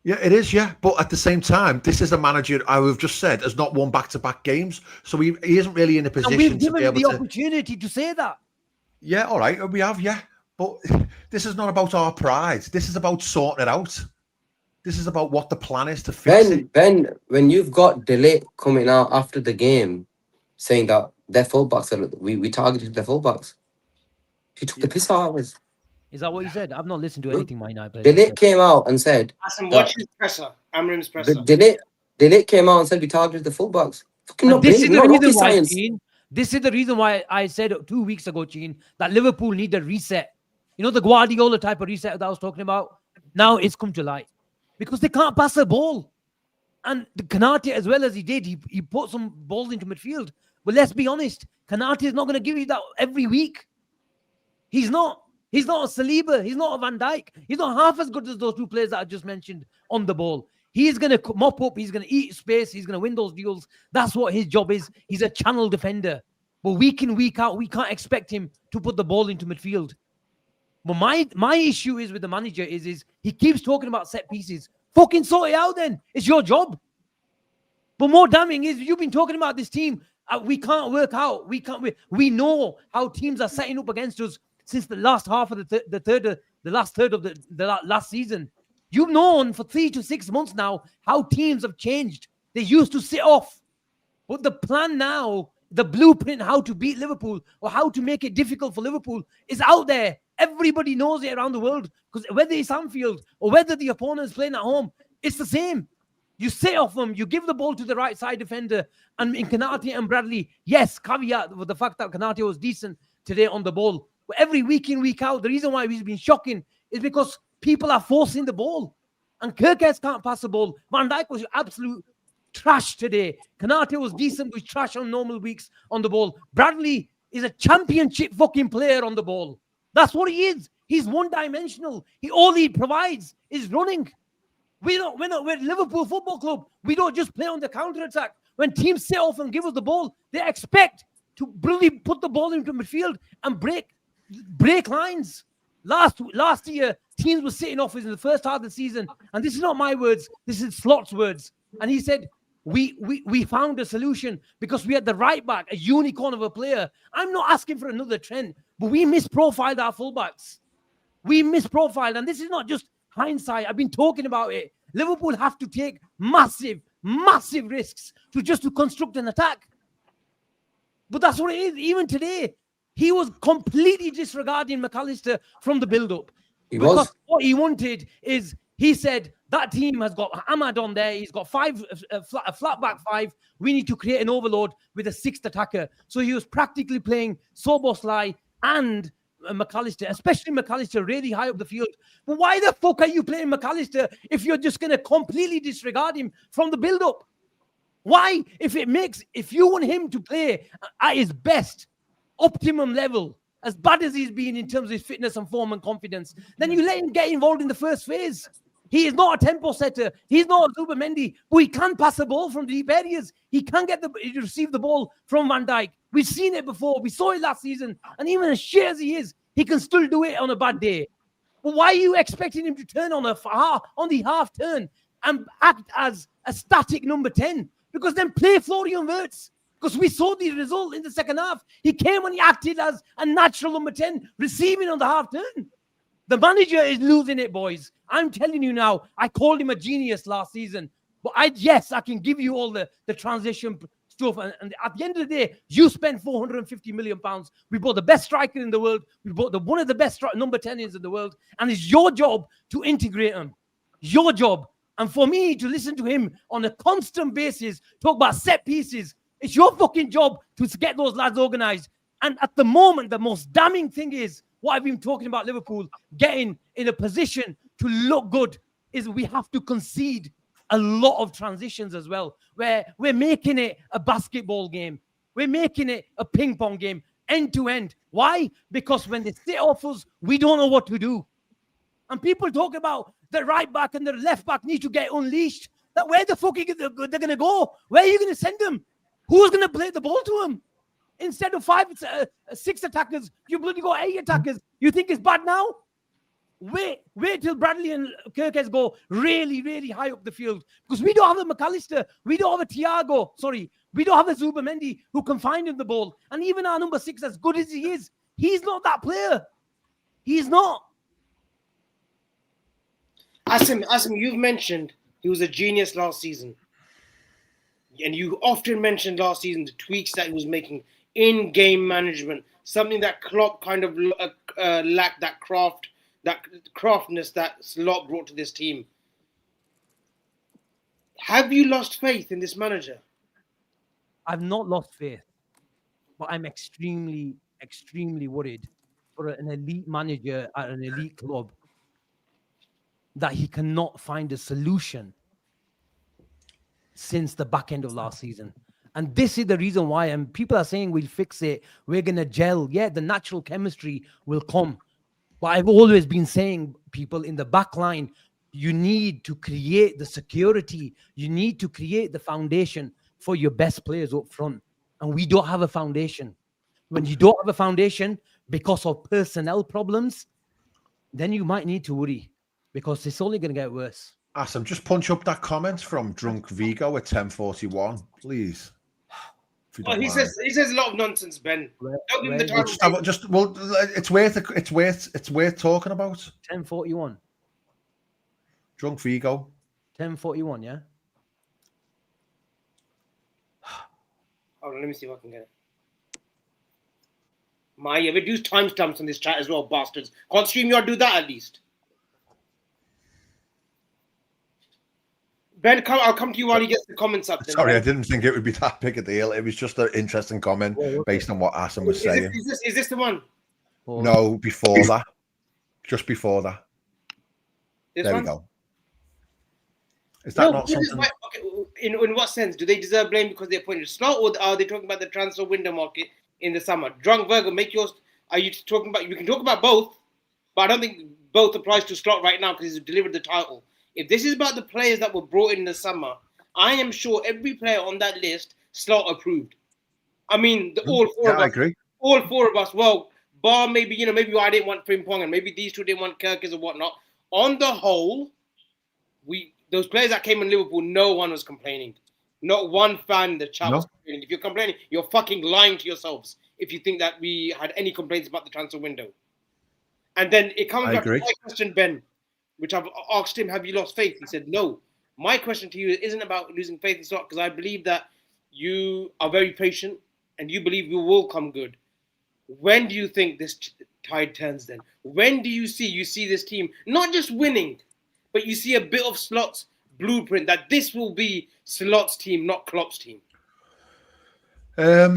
[SPEAKER 4] Yeah, it is, yeah. But at the same time, this is a manager, I have just said, has not won back-to-back games. So he isn't really in a position to be able to...
[SPEAKER 1] And we've given him the opportunity to say that.
[SPEAKER 4] Yeah, all right, we have, yeah. But this is not about our pride. This is about sorting it out. This is about what the plan is to fix it.
[SPEAKER 3] Ben, when you've got Delay coming out after the game saying that their fullbacks we targeted their fullbacks. He took the piss out of us.
[SPEAKER 1] Is that what he said? I've not listened to anything my night.
[SPEAKER 3] Delay came out and said...
[SPEAKER 2] Asim, watch his presser. Amarim's presser.
[SPEAKER 3] Delay came out and said we targeted the fullbacks. Fucking not
[SPEAKER 1] this is the reason why,
[SPEAKER 3] science.
[SPEAKER 1] Gene, this is the reason why I said 2 weeks ago, Gene, that Liverpool need a reset. You know, the Guardiola type of reset that I was talking about? Now it's come to light. Because they can't pass the ball. And the Konate, as well as he did, he put some balls into midfield. But let's be honest, Konate is not going to give you that every week. He's not. He's not a Saliba. He's not a Van Dijk. He's not half as good as those two players that I just mentioned on the ball. He's going to mop up. He's going to eat space. He's going to win those duels. That's what his job is. He's a channel defender. But week in, week out, we can't expect him to put the ball into midfield. But my issue is with the manager is he keeps talking about set pieces. Fucking sort it out then. It's your job. But more damning is you've been talking about this team. We can't work out. We know how teams are setting up against us since the last half of the last third of the last season. You've known for 3 to 6 months now how teams have changed. They used to sit off. But the plan now, the blueprint how to beat Liverpool or how to make it difficult for Liverpool is out there. Everybody knows it around the world because whether it's Anfield or whether the opponent's playing at home, it's the same. You sit off them, you give the ball to the right side defender, and in Konate and Bradley, yes, caveat with the fact that Konate was decent today on the ball. But every week in, week out, the reason why he's been shocking is because people are forcing the ball. And Kirkes can't pass the ball. Van Dijk was absolute trash today. Konate was decent with trash on normal weeks on the ball. Bradley is a championship fucking player on the ball. That's what he is. He's one-dimensional. All he provides is running. We're Liverpool Football Club. We don't just play on the counter-attack. When teams sit off and give us the ball, they expect to really put the ball into midfield and break lines. Last year, teams were sitting off in the first half of the season, and this is not my words. This is Slot's words. And he said, we found a solution because we had the right back, a unicorn of a player. I'm not asking for another trend, but we misprofiled our fullbacks. We misprofiled, and this is not just hindsight. I've been talking about it. Liverpool have to take massive risks to construct an attack. But that's what it is. Even today, he was completely disregarding McAllister from the build-up. Because what he wanted is, he said, that team has got Ahmad on there. He's got a flat back five. We need to create an overload with a sixth attacker. So he was practically playing Soboslai and McAllister, especially McAllister, really high up the field. But why the fuck are you playing McAllister if you're just going to completely disregard him from the build-up? Why? If you want him to play at his best, optimum level, as bad as he's been in terms of his fitness and form and confidence, then you let him get involved in the first phase. He is not a tempo setter. He's not a Zubimendi, but he can pass the ball from deep areas. He can receive the ball from Van Dijk. We've seen it before. We saw it last season. And even as shit as he is, he can still do it on a bad day. But why are you expecting him to turn on the half turn and act as a static number 10? Because then play Florian Wirtz. Because we saw the result in the second half. He came and he acted as a natural number 10, receiving on the half turn. The manager is losing it, boys. I'm telling you now, I called him a genius last season. But I can give you all the transition stuff. And at the end of the day, you spent £450 million. We bought the best striker in the world. We bought one of the best number 10s in the world. And it's your job to integrate them. Your job. And for me to listen to him on a constant basis, talk about set pieces, it's your fucking job to get those lads organised. And at the moment, the most damning thing is, what I've been talking about Liverpool getting in a position to look good, is we have to concede a lot of transitions as well, where we're making it a basketball game. We're making it a ping pong game, end to end. Why? Because when they sit off us, we don't know what to do. And people talk about the right back and the left back need to get unleashed. That where the fuck they're going to go? Where are you going to send them? Who's going to play the ball to them? Instead of 6 attackers, you bloody got 8 attackers. You think it's bad now? Wait till Bradley and Kirkes go really, really high up the field. Because we don't have a McAllister. We don't have a Thiago. Sorry. We don't have a Zubimendi who can find him the ball. And even our number 6, as good as he is, he's not that player. He's not.
[SPEAKER 2] Asim, you've mentioned he was a genius last season. And you often mentioned last season the tweaks that he was making in game management, something that Klopp kind of lacked, that craftness that Slot brought to this team. Have you lost faith in this manager?
[SPEAKER 1] I've not lost faith, but I'm extremely, extremely worried for an elite manager at an elite club that he cannot find a solution since the back end of last season. And this is the reason why, and people are saying we'll fix it, we're going to gel. Yeah, the natural chemistry will come. But I've always been saying, people in the back line, you need to create the security. You need to create the foundation for your best players up front. And we don't have a foundation. When you don't have a foundation because of personnel problems, then you might need to worry because it's only going to get worse.
[SPEAKER 4] Asim, just punch up that comment from Drunk Vigo at 10:41, please.
[SPEAKER 2] Oh, he says a lot of nonsense, Ben. Don't give him the time.
[SPEAKER 4] It's worth talking about.
[SPEAKER 1] 10:41.
[SPEAKER 4] Drunk Vigo.
[SPEAKER 1] 10:41, yeah.
[SPEAKER 2] Hold on, let me see if I can get it. Maya, we do timestamps on this chat as well, bastards. Can't StreamYard do that at least? Ben, I'll come to you while he gets the comments up. Then,
[SPEAKER 4] Sorry,
[SPEAKER 2] Ben.
[SPEAKER 4] I didn't think it would be that big a deal. It was just an interesting comment based on what Asim was saying.
[SPEAKER 2] Is this the one?
[SPEAKER 4] No, before that. Just before that.
[SPEAKER 2] This
[SPEAKER 4] there
[SPEAKER 2] one?
[SPEAKER 4] we go. Is that not
[SPEAKER 2] this
[SPEAKER 4] something?
[SPEAKER 2] In what sense? Do they deserve blame because they appointed Slot, or are they talking about the transfer window market in the summer? Drunk Virgo, make yours. Are you talking about? We can talk about both, but I don't think both applies to Slot right now because he's delivered the title. If this is about the players that were brought in the summer, I am sure every player on that list Slot approved. I mean, all four of us.
[SPEAKER 4] I agree.
[SPEAKER 2] All four of us. Well, bar maybe maybe I didn't want Frimpong and maybe these two didn't want Kirkis or whatnot. On the whole, those players that came in Liverpool, no one was complaining. Not one fan in the chat was complaining. If you're complaining, you're fucking lying to yourselves if you think that we had any complaints about the transfer window. And then it comes back to my question, Ben, which I've asked him, have you lost faith? He said, no. My question to you isn't about losing faith in Slot because I believe that you are very patient and you believe you will come good. When do you think this tide turns then? When do you see this team not just winning, but you see a bit of Slot's blueprint that this will be Slot's team, not Klopp's team?
[SPEAKER 4] I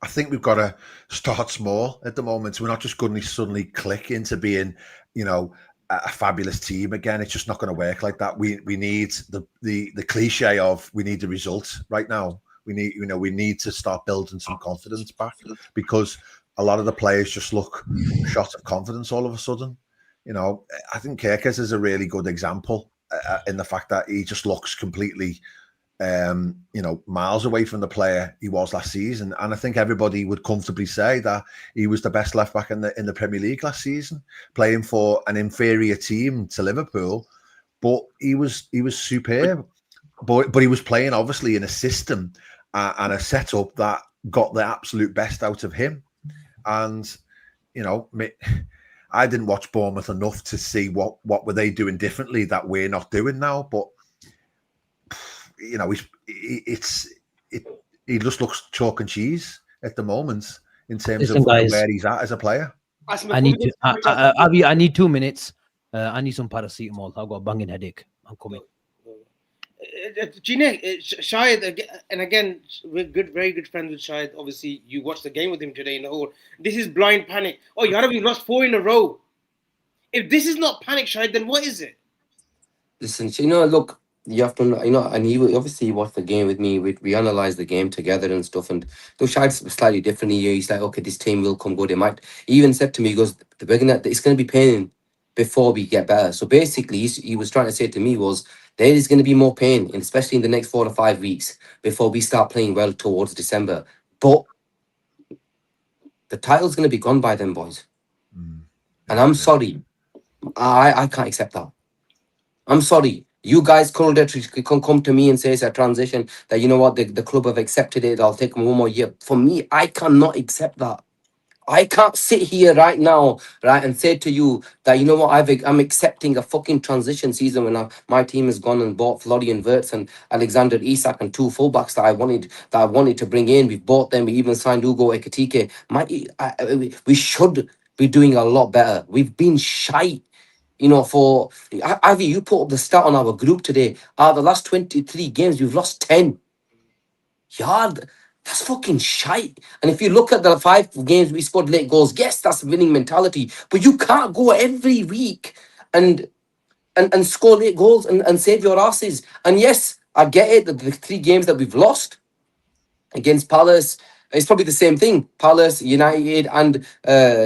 [SPEAKER 4] think we've got to start small at the moment. We're not just going to suddenly click into being, a fabulous team again. It's just not going to work like that. We need the cliche of we need the result right now. We need to start building some confidence back because a lot of the players just look shot of confidence all of a sudden. I think Kirkis is a really good example in the fact that he just looks completely, miles away from the player he was last season. And I think everybody would comfortably say that he was the best left back in the Premier League last season, playing for an inferior team to Liverpool. But he was superb. But he was playing obviously in a system and a setup that got the absolute best out of him. And I didn't watch Bournemouth enough to see what were they doing differently that we're not doing now. But he just looks chalk and cheese at the moment in terms of where he's at as a player.
[SPEAKER 1] I need 2 minutes. I need some paracetamol. I've got a banging headache. I'm coming.
[SPEAKER 2] Gina, Shahid, and again, we're very good friends with Shahid. Obviously, you watched the game with him today in the hall. This is blind panic. Oh, you haven't lost 4 in a row. If this is not panic, Shahid, then what is it?
[SPEAKER 3] Listen, look, you have to, and he obviously watched the game with me. We analysed the game together and stuff. And though Shahid's slightly different here, he's like, okay, this team will come good. He even said to me, he goes, it's going to be pain before we get better. So basically, he was trying to say to me was, there is going to be more pain, and especially in the next 4 to 5 weeks before we start playing well towards December. But the title's going to be gone by then, boys. And I'm sorry. I can't accept that. I'm sorry. You guys can come to me and say it's a transition, that, the club have accepted it. I'll take 1 more year. For me, I cannot accept that. I can't sit here right now, and say to you that, I'm accepting a fucking transition season when my team has gone and bought Florian Wirtz and Alexander Isak and 2 fullbacks that I wanted to bring in. We've bought them. We even signed Ugo Ekitike. We should be doing a lot better. We've been shite. For Avi, you put up the stat on our group today. The last 23 games, we've lost 10. Yard. That's fucking shite. And if you look at the 5 games we scored late goals, yes, that's winning mentality. But you can't go every week and score late goals and save your asses. And yes, I get it that the 3 games that we've lost against Palace, it's probably the same thing. Palace, United, and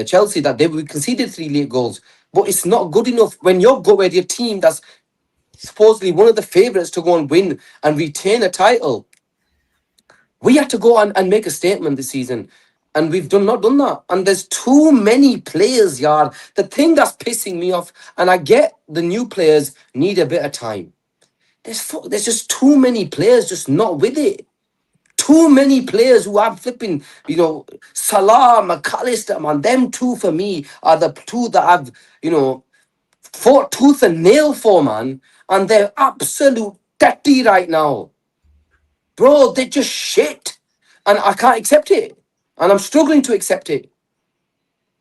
[SPEAKER 3] Chelsea, that we conceded 3 late goals. But it's not good enough when you're with your team that's supposedly one of the favourites to go and win and retain a title. We had to go and make a statement this season, and we've not done that. And there's too many players, yard. The thing that's pissing me off, and I get the new players need a bit of time. There's just too many players just not with it. Too many players who have flipping, Salah, McAllister, man. Them 2 for me are the 2 that I've, fought tooth and nail for, man. And they're absolute dirty right now. Bro, they're just shit. And I can't accept it. And I'm struggling to accept it.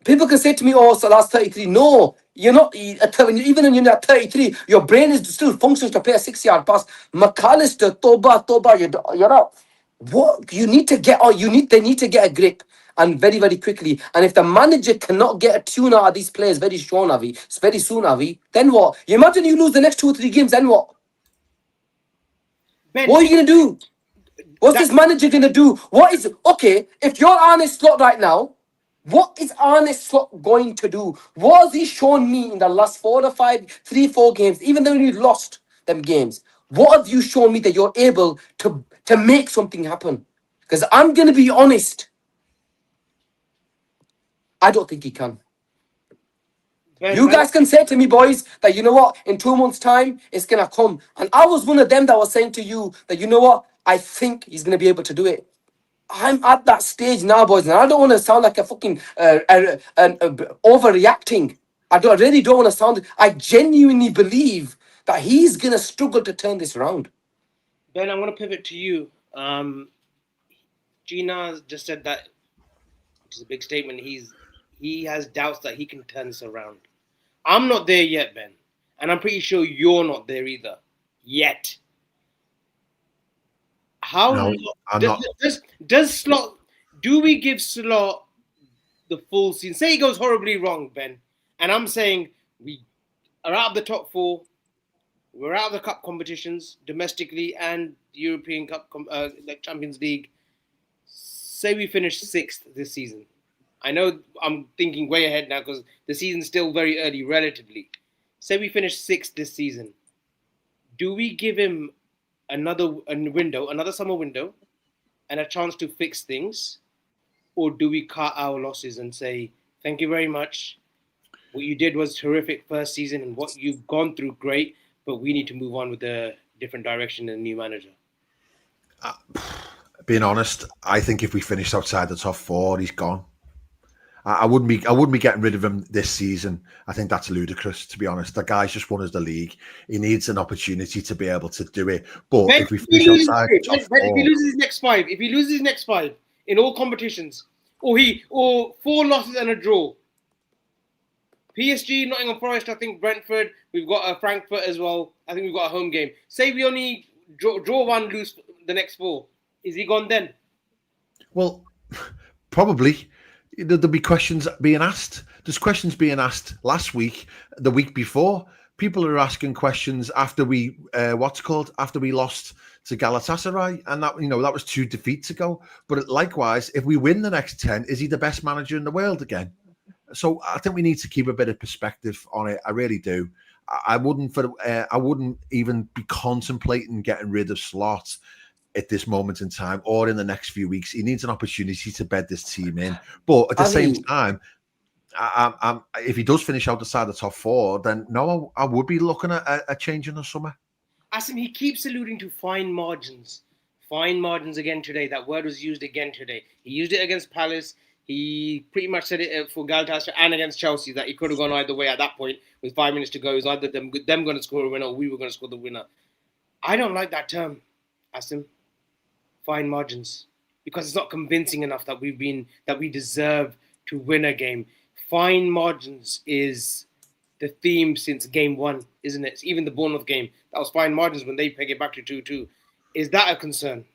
[SPEAKER 3] People can say to me, oh, it's the last 33. No, you're not. Even when you're at 33, your brain is still functions to play a 6-yard pass. McAllister, Toba, you're up. What you need to get on, they need to get a grip and very, very quickly. And if the manager cannot get a tune out of these players very soon, Avi, then what? You imagine you lose the next 2 or 3 games, then what?
[SPEAKER 2] Ben,
[SPEAKER 3] What are you gonna do? What's
[SPEAKER 2] that-
[SPEAKER 3] this manager gonna do? What is okay? If you're Arne Slot right now, what is Arne Slot going to do? What has he shown me in the last 4 games? Even though you lost them games, what have you shown me that you're able to make something happen? Because I'm gonna be honest, I don't think he can.
[SPEAKER 2] Ben,
[SPEAKER 3] You guys can say to me, boys, that you know what, in 2 months' time, it's gonna come. And I was one of them that was saying to you that you know what, I think he's gonna be able to do it. I'm at that stage now, boys, and I don't want to sound like a fucking overreacting. I really don't want to sound. I genuinely believe that he's gonna struggle to turn this around.
[SPEAKER 2] Ben, I'm going to pivot to you. Gina just said that, which is a big statement. He has doubts that he can turn this around. I'm not there yet, Ben, and I'm pretty sure you're not there either yet. How
[SPEAKER 4] No, I'm not.
[SPEAKER 2] does Slot? Do we give Slot the full season? Say he goes horribly wrong, Ben, and I'm saying we are out of the top 4. We're out of the cup competitions domestically and European Cup, like Champions League. Say we finish 6th this season. I know I'm thinking way ahead now because the season's still very early relatively. Say we finish 6th this season. Do we give him another summer window, and a chance to fix things, or do we cut our losses and say thank you very much? What you did was terrific first season, and what you've gone through, great. But we need to move on with a different direction and a new manager.
[SPEAKER 4] Being honest, I think if we finished outside the top 4, he's gone. I wouldn't be getting rid of him this season. I think that's ludicrous, to be honest. The guy's just won us the league. He needs an opportunity to be able to do it. But if we finish outside the top 4,
[SPEAKER 2] if he loses his next 5 in all competitions, or 4 losses and a draw. PSG, Nottingham Forest, I think Brentford. We've got Frankfurt as well. I think we've got a home game. Say we only draw 1, lose the next 4. Is he gone then?
[SPEAKER 4] well, probably there'll be questions being asked. There's questions being asked last week, the week before. People are asking questions after we after we lost to Galatasaray, and that that was 2 defeats ago. But likewise, if we win the next 10, is he the best manager in the world again? So I think we need to keep a bit of perspective on it. I really do. I wouldn't even be contemplating getting rid of Slot at this moment in time or in the next few weeks. He needs an opportunity to bed this team in. But at the same time, if he does finish outside the top 4, then no, I would be looking at a change in the summer.
[SPEAKER 2] Asim, he keeps alluding to fine margins. Fine margins again today. That word was used again today. He used it against Palace. He pretty much said it for Galatasaray and against Chelsea that he could have gone either way at that point with 5 minutes to go. It was either them going to score a winner or we were going to score the winner. I don't like that term, Asim. Fine margins, because it's not convincing enough that we deserve to win a game. Fine margins is the theme since game 1, isn't it? Even the Bournemouth game, that was fine margins when they peg it back to 2-2. Is that a concern?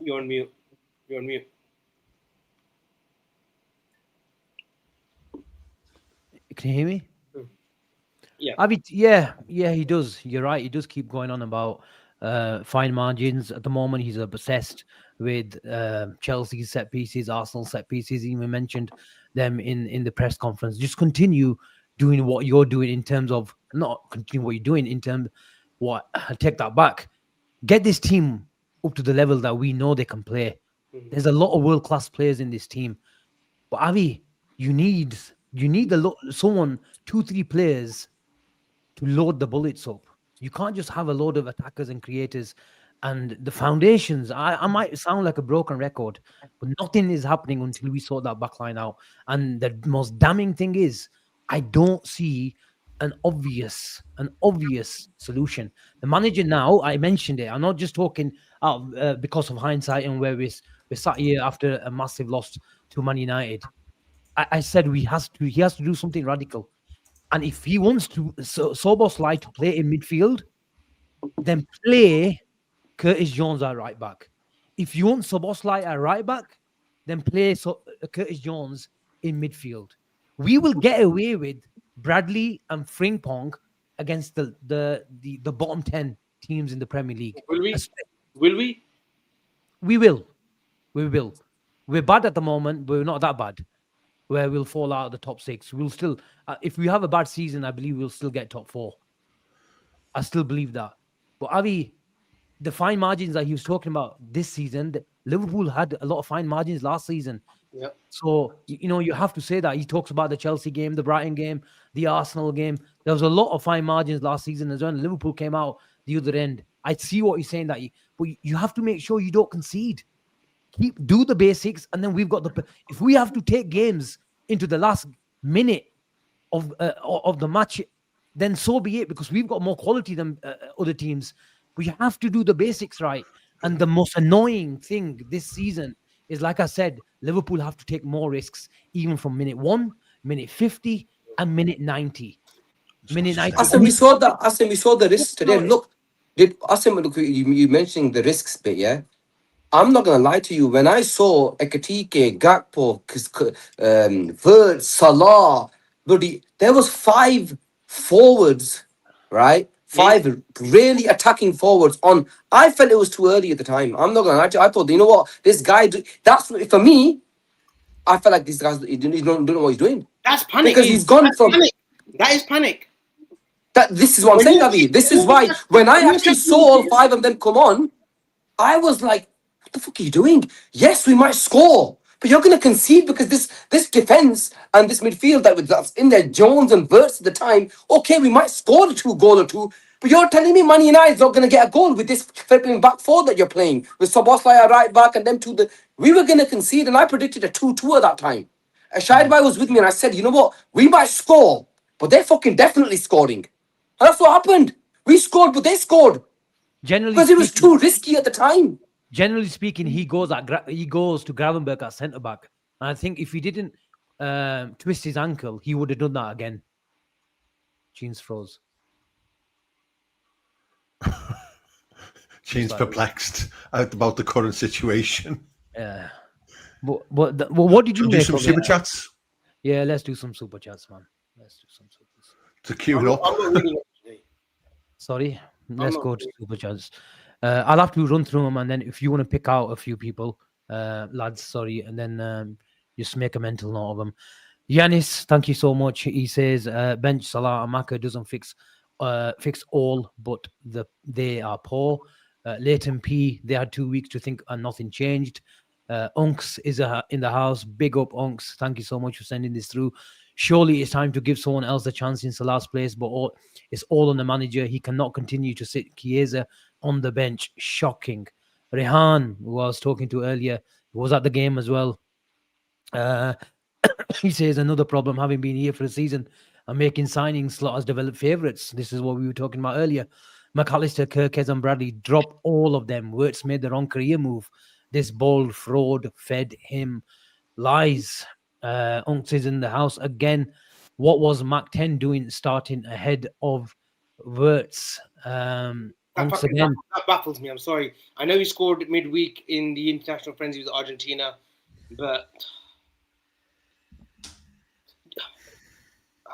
[SPEAKER 2] You're on mute.
[SPEAKER 1] Can you hear me?
[SPEAKER 2] Yeah.
[SPEAKER 1] Yeah, he does. You're right. He does keep going on about fine margins. At the moment, he's obsessed with Chelsea's set pieces, Arsenal set pieces. He even mentioned them in the press conference. Just continue doing what you're doing in terms of not continue what you're doing in terms what take that back. Get this team up to the level that we know they can play. There's a lot of world-class players in this team. But Avi, you need someone, 2-3 players to load the bullets up. You can't just have a load of attackers and creators and the foundations. I might sound like a broken record, but nothing is happening until we sort that back line out. And the most damning thing is I don't see an obvious solution. The manager now, I mentioned it. I'm not just talking because of hindsight and where we sat here after a massive loss to Man United. I said he has to do something radical, and if he wants to Soboslai to play in midfield, then play Curtis Jones at right back. If you want Soboslai at right back, then play Curtis Jones in midfield. We will get away with Bradley and Frimpong against the bottom 10 teams in the Premier League.
[SPEAKER 2] Will we? Will we?
[SPEAKER 1] We will. We will. We're bad at the moment, but we're not that bad where we'll fall out of the top 6. We'll still, if we have a bad season, I believe we'll still get top 4. I still believe that. But Avi, the fine margins that he was talking about this season, Liverpool had a lot of fine margins last season.
[SPEAKER 2] Yeah.
[SPEAKER 1] So, you have to say that. He talks about the Chelsea game, the Brighton game, the Arsenal game. There was a lot of fine margins last season as well. Liverpool came out the other end. I see what he's saying, but you have to make sure you don't concede. Do the basics, and then we've got if we have to take games into the last minute of the match, then so be it, because we've got more quality than other teams. We have to do the basics right. And the most annoying thing this season is, like I said, Liverpool have to take more risks, even from minute 1, minute 50, and minute 90. Minute 90.
[SPEAKER 3] Asim, we saw the risks today. Look, you mentioning the risks bit, yeah? I'm not gonna lie to you. When I saw Ekatike, Gakpo, Vert, Salah, bloody, there was 5 forwards, right? 5 really attacking forwards on. I felt it was too early at the time. I'm not gonna lie to you. I thought, you know what, this guy. That's for me. I felt like this guy's he don't know what he's doing.
[SPEAKER 2] That's panic.
[SPEAKER 3] Because he's gone from.
[SPEAKER 2] Panic. That is panic.
[SPEAKER 3] This is what I'm saying, Avi. This is why when I actually saw all 5 of them come on, I was like, what the fuck are you doing? Yes, we might score, but you're going to concede because this defense and this midfield that's in there, Jones and Verts at the time, okay, we might score a goal or two, but you're telling me Man United is not going to get a goal with this flipping back 4 that you're playing, with Szoboszlai at right back and them two. We were going to concede, and I predicted a 2-2 at that time. Shahidbhai was with me, and I said, you know what? We might score, but they're fucking definitely scoring. And that's what happened. We scored, but they scored. Because it was too risky at the time.
[SPEAKER 1] Generally speaking, he goes to Gravenberch at centre back. And I think if he didn't twist his ankle, he would have done that again. Jeans froze.
[SPEAKER 4] Jeans perplexed about the current situation.
[SPEAKER 1] Yeah. But what did you make
[SPEAKER 4] do some super chats?
[SPEAKER 1] Yeah, let's do some super chats, man. Let's do some super chats.
[SPEAKER 4] To queue up.
[SPEAKER 2] I'm not reading it today.
[SPEAKER 1] Sorry, let's go to super chats. I'll have to run through them, and then if you want to pick out a few people, lads, sorry, and then just make a mental note of them. Yanis, thank you so much. He says bench Salah and Maka doesn't fix all, but they are poor. Leighton P, they had 2 weeks to think and nothing changed. Unks is in the house. Big up, Unks. Thank you so much for sending this through. Surely it's time to give someone else a chance in Salah's place, but it's all on the manager. He cannot continue to sit Chiesa on the bench. Shocking. Rehan, who I was talking to earlier, was at the game as well. He says another problem, having been here for a season and making signings, slot has developed favourites. This is what we were talking about earlier. McAllister, Kirkes and Bradley, drop all of them. Wirtz made the wrong career move. This bold fraud fed him lies. Unks is in the house again. What was Mac 10 doing starting ahead of Wirtz?
[SPEAKER 2] That baffles me. I'm sorry. I know he scored midweek in the international friendly with Argentina, but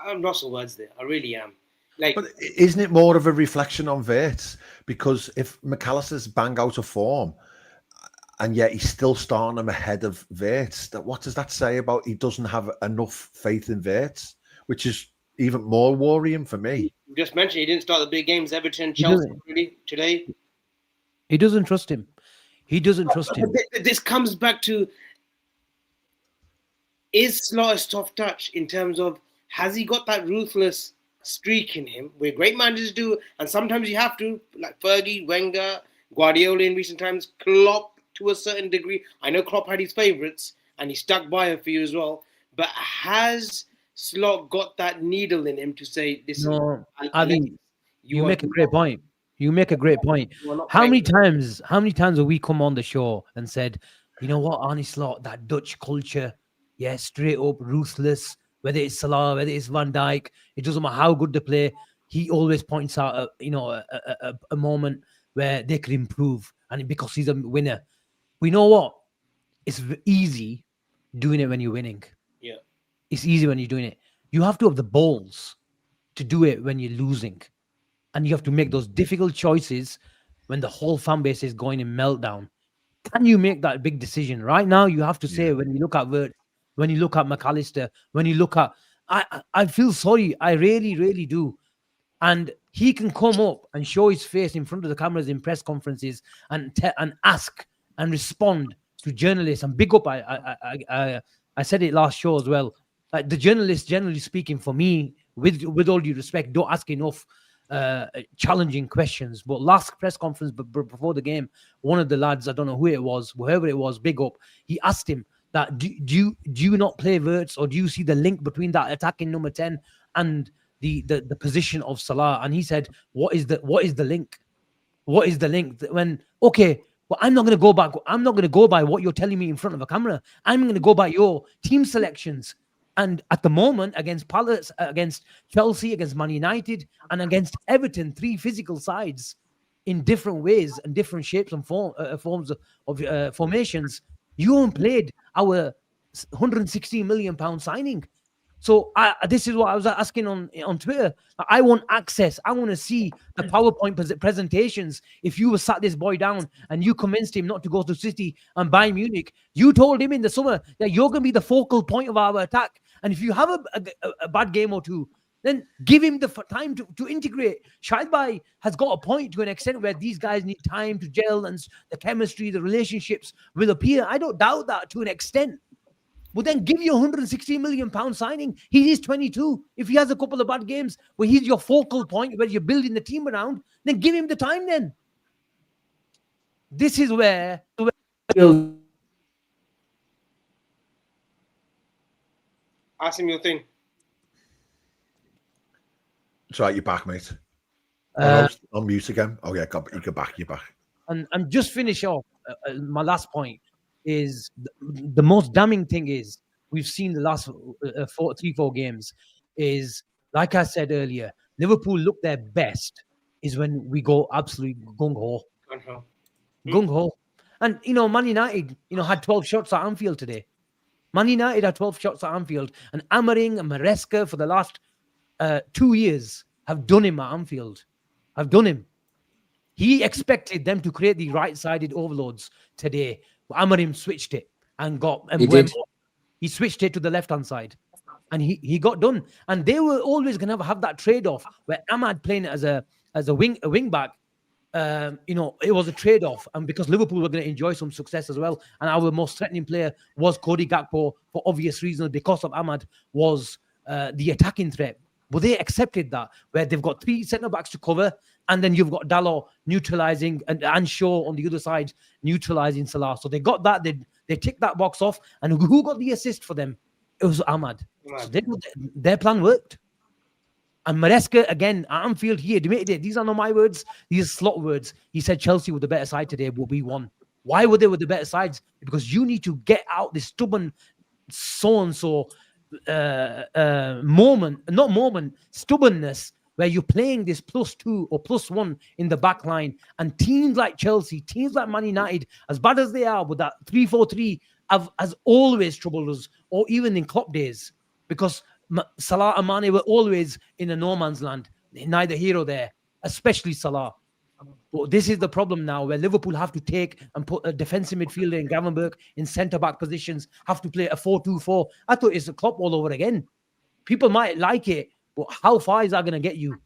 [SPEAKER 2] I'm lost for words there. I really am.
[SPEAKER 4] But isn't it more of a reflection on Wirtz? Because if McAllister's bang out of form, and yet he's still starting him ahead of Wirtz, what does that say about he doesn't have enough faith in Wirtz, which is even more worrying for me.
[SPEAKER 2] You just mentioned he didn't start the big games, Everton, Chelsea today.
[SPEAKER 1] He doesn't trust him. He doesn't trust him.
[SPEAKER 2] This comes back to, is Slot a soft touch in terms of, has he got that ruthless streak in him where great managers do, and sometimes you have to, like Fergie, Wenger, Guardiola in recent times, Klopp to a certain degree. I know Klopp had his favourites and he stuck by a few as well, but has Slot got that needle in him to say, listen,
[SPEAKER 1] no, I think you make a great point. You make a great point.
[SPEAKER 2] We're not
[SPEAKER 1] How many
[SPEAKER 2] playing.
[SPEAKER 1] times? How many times have we come on the show and said, you know what, Arnie Slot, that Dutch culture, yeah, straight up, ruthless. Whether it's Salah, whether it's Van Dijk, it doesn't matter how good they play. He always points out, a moment where they could improve, and because he's a winner. We know what? It's easy doing it when you're winning.
[SPEAKER 2] Yeah.
[SPEAKER 1] It's easy when you're doing it. You have to have the balls to do it when you're losing. And you have to make those difficult choices when the whole fan base is going in meltdown. Can you make that big decision? Right now, you have to say, when you look at Vert, when you look at McAllister, when you look at... I feel sorry. I really, really do. And he can come up and show his face in front of the cameras in press conferences and ask and respond to journalists and big up. I said it last show as well. The journalists, generally speaking, for me, with all due respect, don't ask enough challenging questions. But last press conference before the game, one of the lads, I don't know who it was, whoever it was, big up, he asked him that, do you not play Verts, or do you see the link between that attacking number 10 and the position of Salah? And he said, what is the link? What is the link? When, okay, well, I'm not going to go back. I'm not going to go by what you're telling me in front of a camera. I'm going to go by your team selections. And at the moment, against Palace, against Chelsea, against Man United, and against Everton, 3 physical sides in different ways and different shapes and forms of formations, you haven't played our £116 million signing. So this is what I was asking on Twitter. I want access. I want to see the PowerPoint presentations. If you were sat this boy down and you convinced him not to go to City and Bayern Munich, you told him in the summer that you're going to be the focal point of our attack. And if you have a bad game or two, then give him the time to integrate. Shahid has got a point to an extent where these guys need time to gel, and the chemistry, the relationships will appear. I don't doubt that to an extent. But then give you £160 million signing. He is 22. If he has a couple of bad games where he's your focal point, where you're building the team around, then give him the time then. This is where...
[SPEAKER 2] Asim, your thing.
[SPEAKER 4] It's right, you're back, mate. On mute again. Oh, yeah, you're back.
[SPEAKER 2] Mm.
[SPEAKER 1] And just finish off. My last point is the most damning thing is we've seen the last 3-4 games is, like I said earlier, Liverpool look their best is when we go absolutely gung-ho. Gung-ho. And, Man United, had 12 shots at Anfield today. Man United had 12 shots at Anfield. And Amaring and Maresca for the last 2 years have done him at Anfield. Have done him. He expected them to create the right-sided overloads today. Amarim switched it and he switched it to the left-hand side. And he got done. And they were always going to have that trade-off where Ahmad playing as a wing back. It was a trade-off, and because Liverpool were going to enjoy some success as well, and our most threatening player was Cody Gakpo for obvious reasons because of Ahmad was the attacking threat. But they accepted that, where they've got 3 centre-backs to cover, and then you've got Dalot neutralising and Shaw on the other side neutralising Salah. So they got that. They ticked that box off, and who got the assist for them? It was Ahmad. So their plan worked. And Maresca, again, at Anfield, he admitted it. These are not my words. These are Slot words. He said Chelsea were the better side today, but we won. Why were they the better sides? Because you need to get out this stubborn so-and-so stubbornness, where you're playing this +2 or +1 in the back line. And teams like Chelsea, teams like Man United, as bad as they are with that 3-4-3, has always troubled us, or even in Klopp days, because Salah and Mane were always in a no man's land, neither here or there, especially Salah. But this is the problem now, where Liverpool have to take and put a defensive midfielder in Gravenberch in centre-back positions, have to play a 4-2-4. I thought it's a Klopp all over again. People might like it, but how far is that going to get you?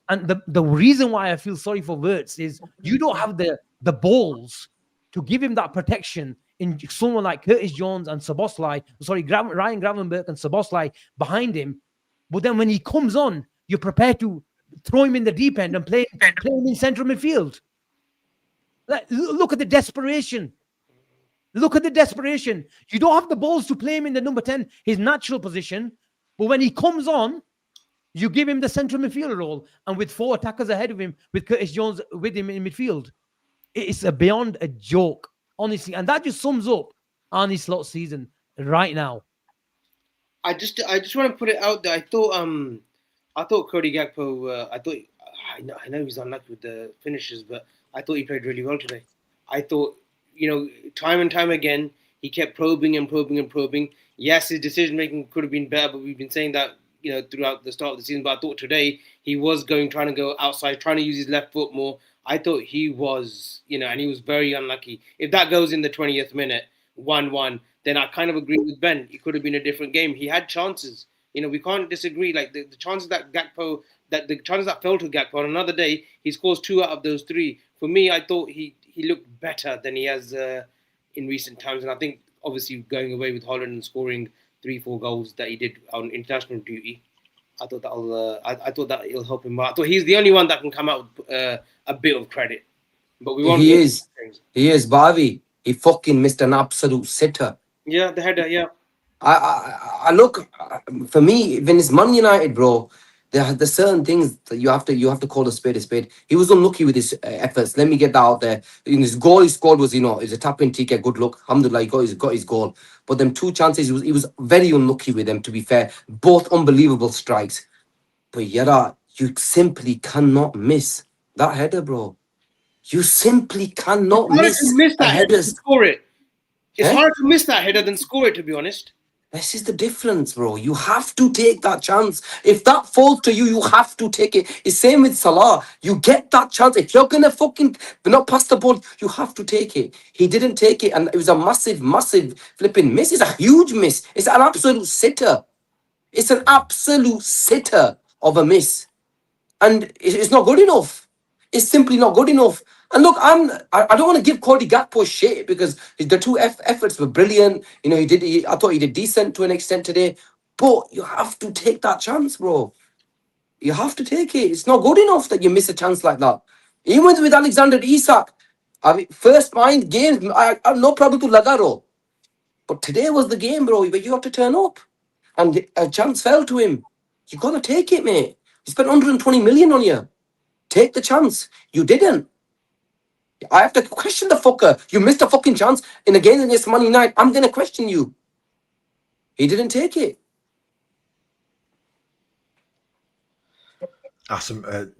[SPEAKER 1] And the reason why I feel sorry for Wirtz is you don't have the balls to give him that protection in someone like Curtis Jones and Ryan Gravenberch and Szoboszlai behind him. But then when he comes on, you're prepared to throw him in the deep end and play him in central midfield. Look at the desperation. Look at the desperation. You don't have the balls to play him in the number 10, his natural position. But when he comes on, You give him the central midfielder role, and with 4 attackers ahead of him, with Curtis Jones with him in midfield, it's a beyond a joke, honestly. And that just sums up Arne Slot's season right now.
[SPEAKER 2] I just want to put it out there. I thought Cody Gakpo. I know he's unlucky with the finishes, but I thought he played really well today. I thought, time and time again, he kept probing and probing and probing. Yes, his decision making could have been better, but we've been saying that throughout the start of the season. But I thought today he was trying to go outside, trying to use his left foot more. I thought he was, and he was very unlucky. If that goes in the 20th minute, 1-1, then I kind of agree with Ben. It could have been a different game. He had chances. We can't disagree. Like the chances that the chances that fell to Gakpo on another day, he scores 2 out of those 3. For me, I thought he looked better than he has in recent times. And I think obviously going away with Holland and scoring 3-4 goals that he did on international duty, I thought that it'll help him out. I thought he's the only one that can come out with a bit of credit. But we won't.
[SPEAKER 3] He is, Bobby. He fucking missed an absolute sitter.
[SPEAKER 2] Yeah, the header. Yeah.
[SPEAKER 3] I look, for me, when it's Man United, bro, there's certain things that you have to call a spade a spade. He was unlucky with his efforts. Let me get that out there. In his goal he scored was, is a tap in TK, good luck. Alhamdulillah, he got his goal. But them 2 chances, he was very unlucky with them, to be fair. Both unbelievable strikes. But Yara, you simply cannot miss that header, bro. You simply cannot miss
[SPEAKER 2] that header
[SPEAKER 3] header.
[SPEAKER 2] Score it. It's harder to miss that header than score it, to be honest.
[SPEAKER 3] This is the difference, bro. You have to take that chance. If that falls to you, you have to take it. It's same with Salah. You get that chance. If you're gonna not pass the ball, you have to take it. He didn't take it, and it was a massive, massive flipping miss. It's a huge miss. It's an absolute sitter. It's an absolute sitter of a miss, and it's not good enough. It's simply not good enough. And look, I don't want to give Cody Gakpo shit because the 2 efforts were brilliant. I thought he did decent to an extent today. But you have to take that chance, bro. You have to take it. It's not good enough that you miss a chance like that. Even with Alexander Isak, first mind games, I have no problem to Lagaro. But today was the game, bro, where you have to turn up. And a chance fell to him. You got to take it, mate. He spent 120 million on you. Take the chance. You didn't. I have to question the fucker. You missed a fucking chance in a game against Man United. I'm going to question you. He didn't take it.
[SPEAKER 4] Asim,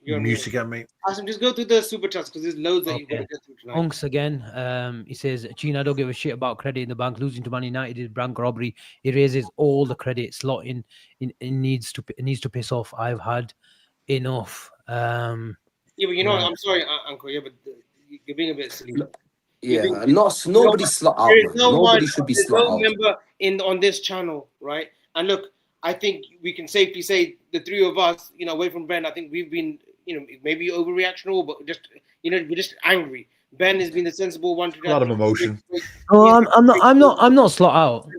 [SPEAKER 4] mute again, mate.
[SPEAKER 2] Asim, just go through the super chats because there's loads that you've got to get through tonight.
[SPEAKER 1] Unks again. He says, China, I don't give a shit about credit in the bank. Losing to Man United is bank robbery. He raises all the credit. Slot in needs to piss off. I've had enough.
[SPEAKER 2] Yeah, but I'm sorry, Uncle. Yeah, but you're being a bit silly.
[SPEAKER 3] Yeah, nobody slot out. Nobody should be slot out.
[SPEAKER 2] Member on this channel, right? And look, I think we can safely say the 3 of us, away from Ben, I think we've been, maybe overreaction all, but just, we're just angry. Ben has been the sensible one.
[SPEAKER 4] A lot of emotion.
[SPEAKER 1] No, I'm not slot out.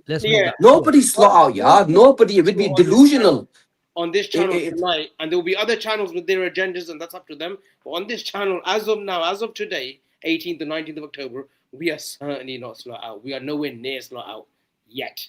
[SPEAKER 3] Nobody slot out, yeah. Nobody. It would be delusional.
[SPEAKER 2] On this channel tonight, and there will be other channels with their agendas, and that's up to them. But on this channel, as of today, 18th to 19th of October, we are certainly not slot out. We are nowhere near slot out yet.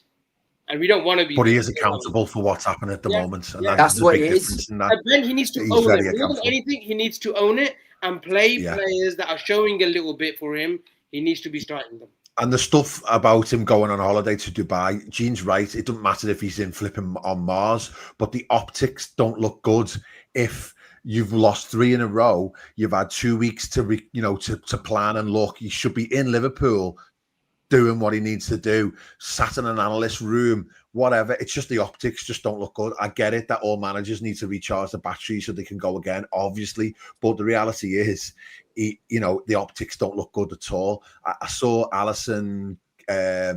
[SPEAKER 2] And we don't want to be.
[SPEAKER 4] But he is accountable for what's happening at the moment. And
[SPEAKER 3] that's what it is.
[SPEAKER 2] And then he needs to own it. More than anything, he needs to own it and play players that are showing a little bit for him. He needs to be starting them.
[SPEAKER 4] And the stuff about him going on holiday to Dubai, Gene's right. It doesn't matter if he's in flipping on Mars, but the optics don't look good. If you've lost 3 in a row, you've had 2 weeks to plan and look. He should be in Liverpool doing what he needs to do, sat in an analyst room, whatever. It's just the optics just don't look good. I get it that all managers need to recharge the battery so they can go again, obviously. But the reality is, the optics don't look good at all. I saw Allison,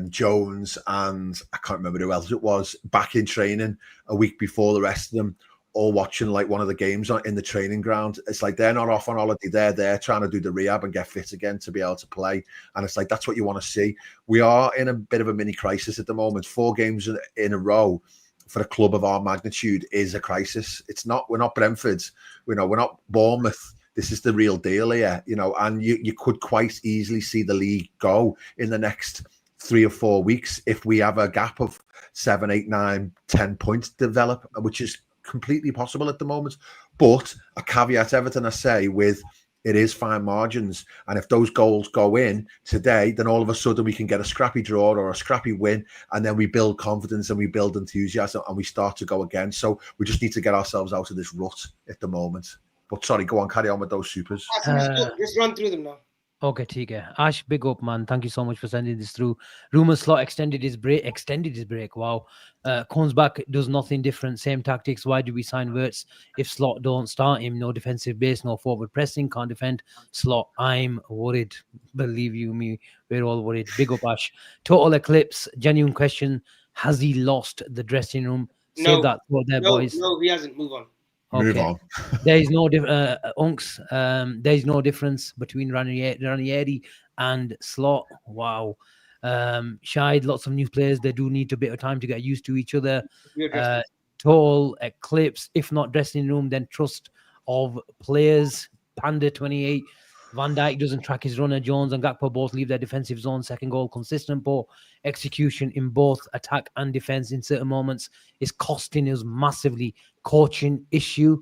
[SPEAKER 4] Jones, and I can't remember who else it was, back in training a week before the rest of them, all watching like one of the games in the training ground. It's like they're not off on holiday. They're there trying to do the rehab and get fit again to be able to play. And it's like, that's what you want to see. We are in a bit of a mini crisis at the moment. 4 games in a row for a club of our magnitude is a crisis. We're not Brentford. We're not Bournemouth. This is the real deal here, and you could quite easily see the league go in the next 3 or 4 weeks if we have a gap of 7, 8, 9, 10 points develop, which is completely possible at the moment. But a caveat everything I say with it is fine margins. And if those goals go in today, then all of a sudden we can get a scrappy draw or a scrappy win. And then we build confidence and we build enthusiasm and we start to go again. So we just need to get ourselves out of this rut at the moment. But sorry, go on, carry on with those supers.
[SPEAKER 2] Just run through them now.
[SPEAKER 1] Okay, Tika. Ash, big up, man. Thank you so much for sending this through. Rumor slot extended his break. Wow. Comes back, does nothing different. Same tactics. Why do we sign Wirtz if Slot don't start him? No defensive base, no forward pressing, can't defend. Slot, I'm worried. Believe you me, we're all worried. Big up, Ash. Total eclipse. Genuine question. Has he lost the dressing room? Save that for there, boys.
[SPEAKER 2] No, he hasn't. Move on.
[SPEAKER 1] Okay.
[SPEAKER 4] Move on.
[SPEAKER 1] There is no Unks. There is no difference between Ranieri and Slot. Wow. Shide, lots of new players. They do need a bit of time to get used to each other. Total eclipse. If not dressing room, then trust of players. Panda 28. Van Dijk doesn't track his runner. Jones and Gakpo both leave their defensive zone. Second goal, consistent poor execution in both attack and defense in certain moments is costing us massively. Coaching issue.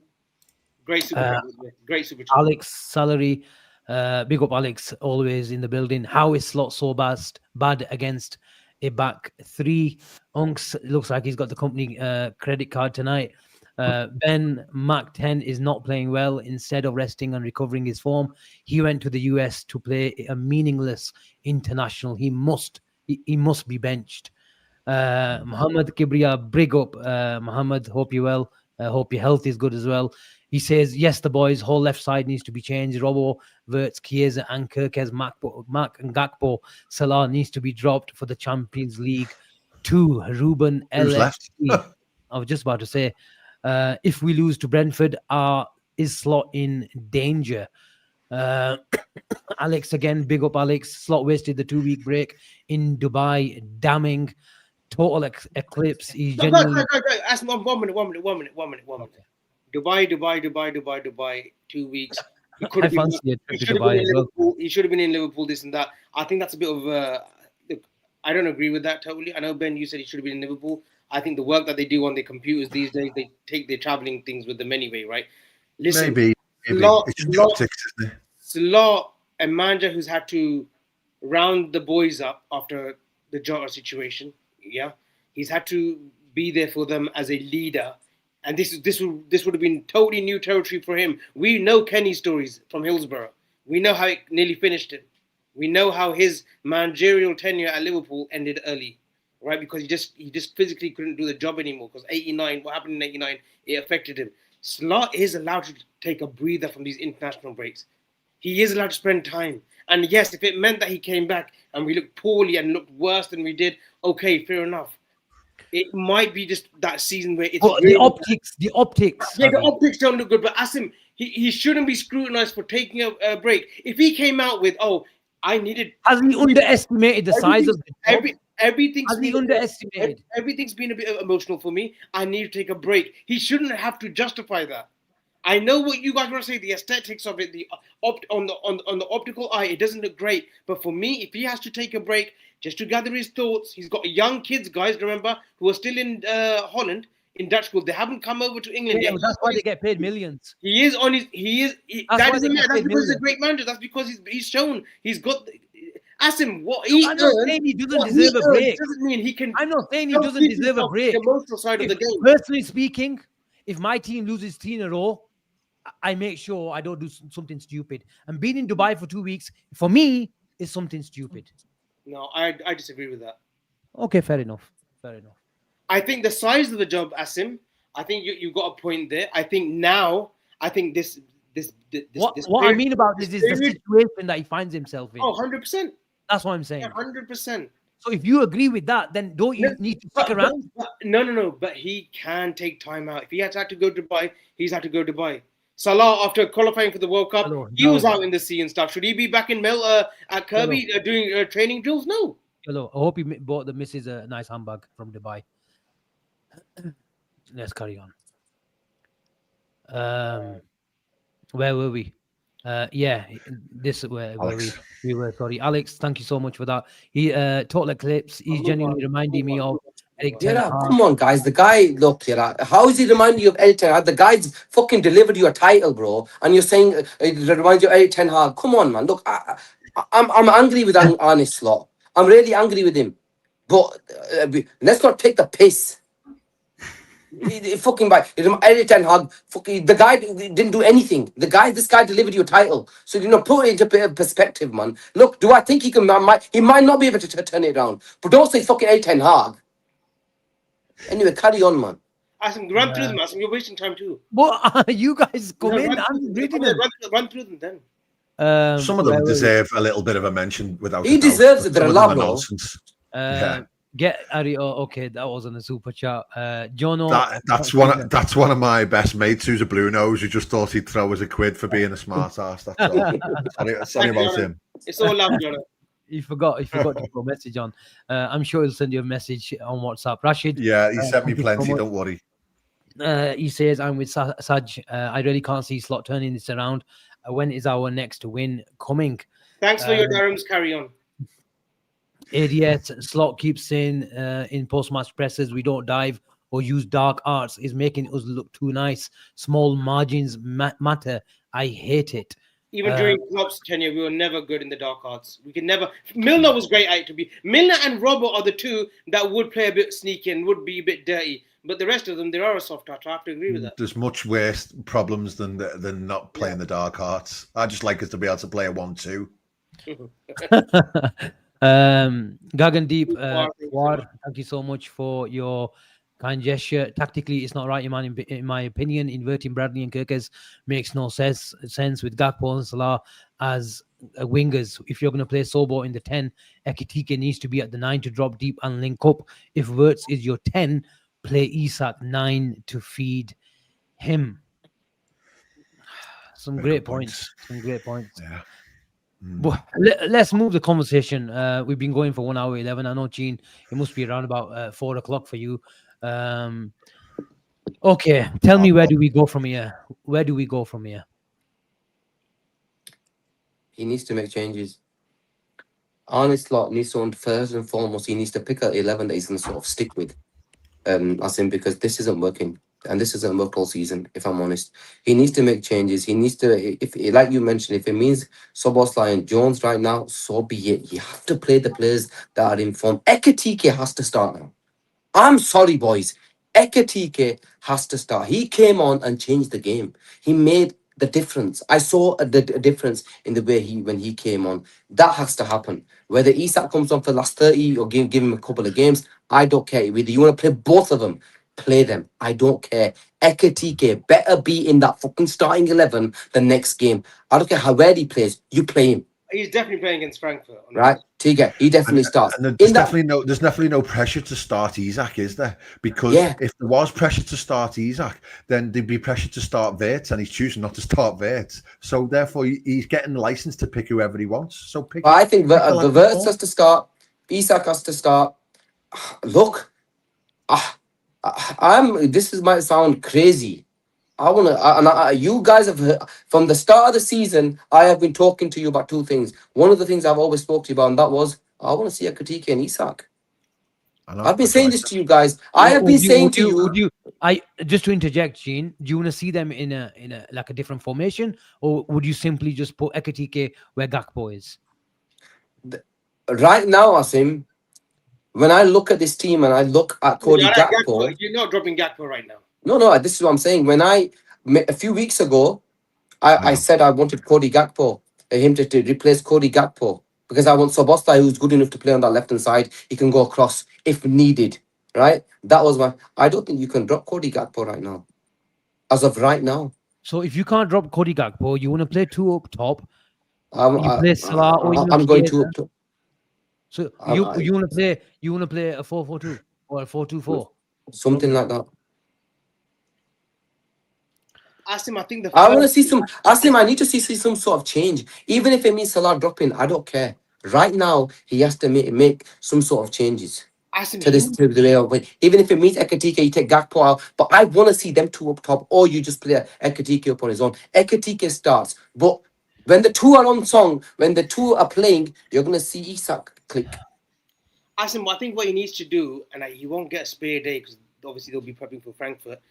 [SPEAKER 2] Great super chat.
[SPEAKER 1] Alex salary. Big up Alex, always in the building. How is Slot so bad against a back three? Unks looks like he's got the company credit card tonight. Ben Mac 10 is not playing well. Instead of resting and recovering his form, he went to the US to play a meaningless international. He must be benched. Muhammad Kibriya, big up Muhammad. Hope you well. Hope your health is good as well. He says, yes, the boys' whole left side needs to be changed. Robo, Wirtz, Chiesa, and Kirkes, Mac and Gakpo, Salah needs to be dropped for the Champions League. 2, Ruben LFC. I was just about to say, if we lose to Brentford, is Slot in danger? Alex again, big up Alex. Slot wasted the 2-week break in Dubai. Damning. Total eclipse. He's genuinely...
[SPEAKER 2] Ask me 1 minute. Okay. Dubai. 2 weeks. He should have been in Liverpool. This and that. I think that's a bit of. I don't agree with that totally. I know Ben, you said he should have been in Liverpool. I think the work that they do on their computers these days, they take their traveling things with them anyway, right? Listen,
[SPEAKER 4] maybe.
[SPEAKER 2] Slot, a manager who's had to round the boys up after the Jota situation. Yeah, he's had to be there for them as a leader, and this would have been totally new territory for him. We know Kenny's stories from Hillsborough. We know how it nearly finished him. We know how his managerial tenure at Liverpool ended early, right? Because he just physically couldn't do the job anymore. Because 89, what happened in 89, it affected him. Slot is allowed to take a breather from these international breaks. He is allowed to spend time. And yes, if it meant that he came back and we looked poorly and looked worse than we did, okay, fair enough. It might be just that season where it's
[SPEAKER 1] the optics.
[SPEAKER 2] Yeah, the optics don't look good. But Asim, he shouldn't be scrutinized for taking a break. If he came out with, I needed...
[SPEAKER 1] Has he underestimated the size of the job?
[SPEAKER 2] Everything's
[SPEAKER 1] Has he underestimated?
[SPEAKER 2] Everything's been a bit emotional for me. I need to take a break. He shouldn't have to justify that. I know what you guys want to say, the aesthetics of it, on the optical eye, it doesn't look great. But for me, if he has to take a break just to gather his thoughts, he's got young kids, guys, remember, who are still in Holland, in Dutch school. They haven't come over to England yet.
[SPEAKER 1] That's why they get paid millions.
[SPEAKER 2] That doesn't matter. That's because he's a great manager. That's because he's shown he's got... Asim, what he
[SPEAKER 1] I'm not saying he doesn't deserve a break.
[SPEAKER 2] Doesn't mean he can...
[SPEAKER 1] I'm not saying he doesn't deserve a break.
[SPEAKER 2] The emotional side of the game.
[SPEAKER 1] Personally speaking, if my team loses 3 in a row, I make sure I don't do something stupid. And being in Dubai for 2 weeks, for me, is something stupid.
[SPEAKER 2] No, I disagree with that.
[SPEAKER 1] Okay, fair enough.
[SPEAKER 2] I think the size of the job, Asim, I think you got a point there. I think this
[SPEAKER 1] what I mean about this is the situation that he finds himself in.
[SPEAKER 2] 100%.
[SPEAKER 1] That's what I'm saying.
[SPEAKER 2] Yeah, 100%.
[SPEAKER 1] So if you agree with that, then don't you need to stick around?
[SPEAKER 2] No. But he can take time out. If he had to go to Dubai, he's had to go to Dubai. Salah, after qualifying for the World Cup, he was out in the sea and stuff. Should he be back in at Kirby doing training drills? No.
[SPEAKER 1] Hello. I hope he bought the missus a nice handbag from Dubai. Let's carry on. Where were we? Yeah, this where
[SPEAKER 4] Alex.
[SPEAKER 1] we were sorry. Alex, thank you so much for that. He total eclipse. He's genuinely reminding me of Eric Ten
[SPEAKER 3] Yeah,
[SPEAKER 1] Hag.
[SPEAKER 3] come on, guys. The guy, look here. How is he reminding you of Eric Ten Hag? The guy's fucking delivered you a title, bro, and you're saying it reminds you of Eric Ten Hag. Come on, man. Look, I'm angry with Arne Slot. I'm really angry with him. But let's not take the piss. Fucking by Eric Ten Hag. Fucking the guy didn't do anything. This guy delivered you a title. So put it into perspective, man. Look, do I think he can? He might not be able to turn it around. But don't say fucking Eric Ten Hag. Anyway, carry on, man.
[SPEAKER 2] Asim, run through them, Asim. You're wasting time too.
[SPEAKER 1] What you guys come
[SPEAKER 2] No,
[SPEAKER 1] in?
[SPEAKER 2] run
[SPEAKER 1] I'm
[SPEAKER 2] through them.
[SPEAKER 1] reading
[SPEAKER 2] Yeah,
[SPEAKER 1] them.
[SPEAKER 2] run through them then.
[SPEAKER 4] Some of them deserve a little bit of a mention without.
[SPEAKER 3] He
[SPEAKER 4] a doubt,
[SPEAKER 3] deserves
[SPEAKER 4] but
[SPEAKER 3] it, but
[SPEAKER 4] some
[SPEAKER 3] a
[SPEAKER 4] of them
[SPEAKER 3] lot,
[SPEAKER 4] are
[SPEAKER 3] bro.
[SPEAKER 4] nonsense. Yeah.
[SPEAKER 1] Get Ari. Oh, okay, that wasn't a super chat. Jono.
[SPEAKER 4] That's one of my best mates who's a blue nose who just thought he'd throw us a quid for being a smart ass. That's all. Sorry about him.
[SPEAKER 2] It's all love, Jonah.
[SPEAKER 1] He forgot to put a message on. I'm sure he'll send you a message on WhatsApp. Rashid.
[SPEAKER 4] Yeah, he sent me
[SPEAKER 1] thank you so
[SPEAKER 4] plenty.
[SPEAKER 1] much.
[SPEAKER 4] Don't worry.
[SPEAKER 1] He says, I'm with Saj. I really can't see Slot turning this around. When is our next win coming?
[SPEAKER 2] Thanks for your Durham's. Carry on.
[SPEAKER 1] ADS Slot keeps saying in post-match presses, we don't dive or use dark arts. Is making us look too nice. Small margins matter. I hate it.
[SPEAKER 2] Even during Klopp's tenure, we were never good in the dark arts. We could never. Milner was great at it to be. Milner and Robbo are the two that would play a bit sneaky and would be a bit dirty. But the rest of them, they are a soft touch. I have to agree with that.
[SPEAKER 4] There's much worse problems than not playing the dark arts. I just like us to be able to play a 1-2.
[SPEAKER 1] Gagandeep, War, thank you so much for your kind gesture. Tactically, it's not right, in my opinion. Inverting Bradley and Kirkes makes no sense with Gakpo and Salah as wingers. If you're going to play Sobo in the 10, Ekitike needs to be at the 9 to drop deep and link up. If Wirtz is your 10, play Isak 9 to feed him. Some great points.
[SPEAKER 4] Yeah.
[SPEAKER 1] Well, let's move the conversation. We've been going for 1 hour 11. I know, Gene, it must be around about 4 o'clock for you. Okay, tell me, where do we go from here?
[SPEAKER 3] He needs to make changes. Arne Slot needs to, first and foremost, he needs to pick an 11 that he's going to sort of stick with. Asim, because this isn't working. And this hasn't worked all season, if I'm honest. He needs to make changes. He needs to, if like you mentioned, if it means Szoboszlai and Jones right now, so be it. You have to play the players that are in form. Ekitike has to start now. I'm sorry, boys. Ekitike has to start. He came on and changed the game. He made the difference. I saw the difference in the way when he came on. That has to happen. Whether Isak comes on for the last 30 or give him a couple of games, I don't care. Whether you want to play both of them, play them. I don't care. Ekitike better be in that fucking starting 11 the next game. I don't care where he plays. You play him.
[SPEAKER 2] He's definitely playing against Frankfurt.
[SPEAKER 3] Right, Tiga, he definitely starts.
[SPEAKER 4] And there's definitely no pressure to start Isak, is there? Because if there was pressure to start Isak, then there'd be pressure to start Wirtz, and he's choosing not to start Wirtz. So therefore, he's getting the license to pick whoever he wants. So pick.
[SPEAKER 3] I think the Wirtz has to start. Isak has to start. Look, this might sound crazy. You guys have heard, from the start of the season, I have been talking to you about two things. One of the things I've always spoke to you about, and that was, I want to see Ekitike and Isak. I've been saying this to you guys. I have been saying to you.
[SPEAKER 1] Just to interject, Gene, do you want to see them in a like a different formation, or would you simply just put Ekitike where Gakpo is?
[SPEAKER 3] Right now, Asim, when I look at this team and I look at Cody Gakpo,
[SPEAKER 2] you're not dropping Gakpo right now.
[SPEAKER 3] No, this is what I'm saying. When a few weeks ago, I said I wanted Cody Gakpo, him to replace Cody Gakpo, because I want Szoboszlai, who's good enough to play on that left-hand side. He can go across if needed, right? That was I don't think you can drop Cody Gakpo right now, as of right now.
[SPEAKER 1] So if you can't drop Cody Gakpo, you want to play 2 up top.
[SPEAKER 3] I'm going 2 up top.
[SPEAKER 1] So you want to play a 4-4-2 or a 4-2-4,
[SPEAKER 3] something like that.
[SPEAKER 2] Asim, I think
[SPEAKER 3] I want to see some. Asim, I need to see some sort of change. Even if it means Salah dropping, I don't care. Right now, he has to make some sort of changes to the way of it. Even if it means Ekitike, you take Gakpo out. But I want to see them 2 up top, or you just play Ekitike up on his own. Ekitike starts, but When the two are on song, when the two are playing, you're gonna see Isak click.
[SPEAKER 2] Asim, I think what he needs to do, and he won't get a spare day because obviously they'll be prepping for Frankfurt.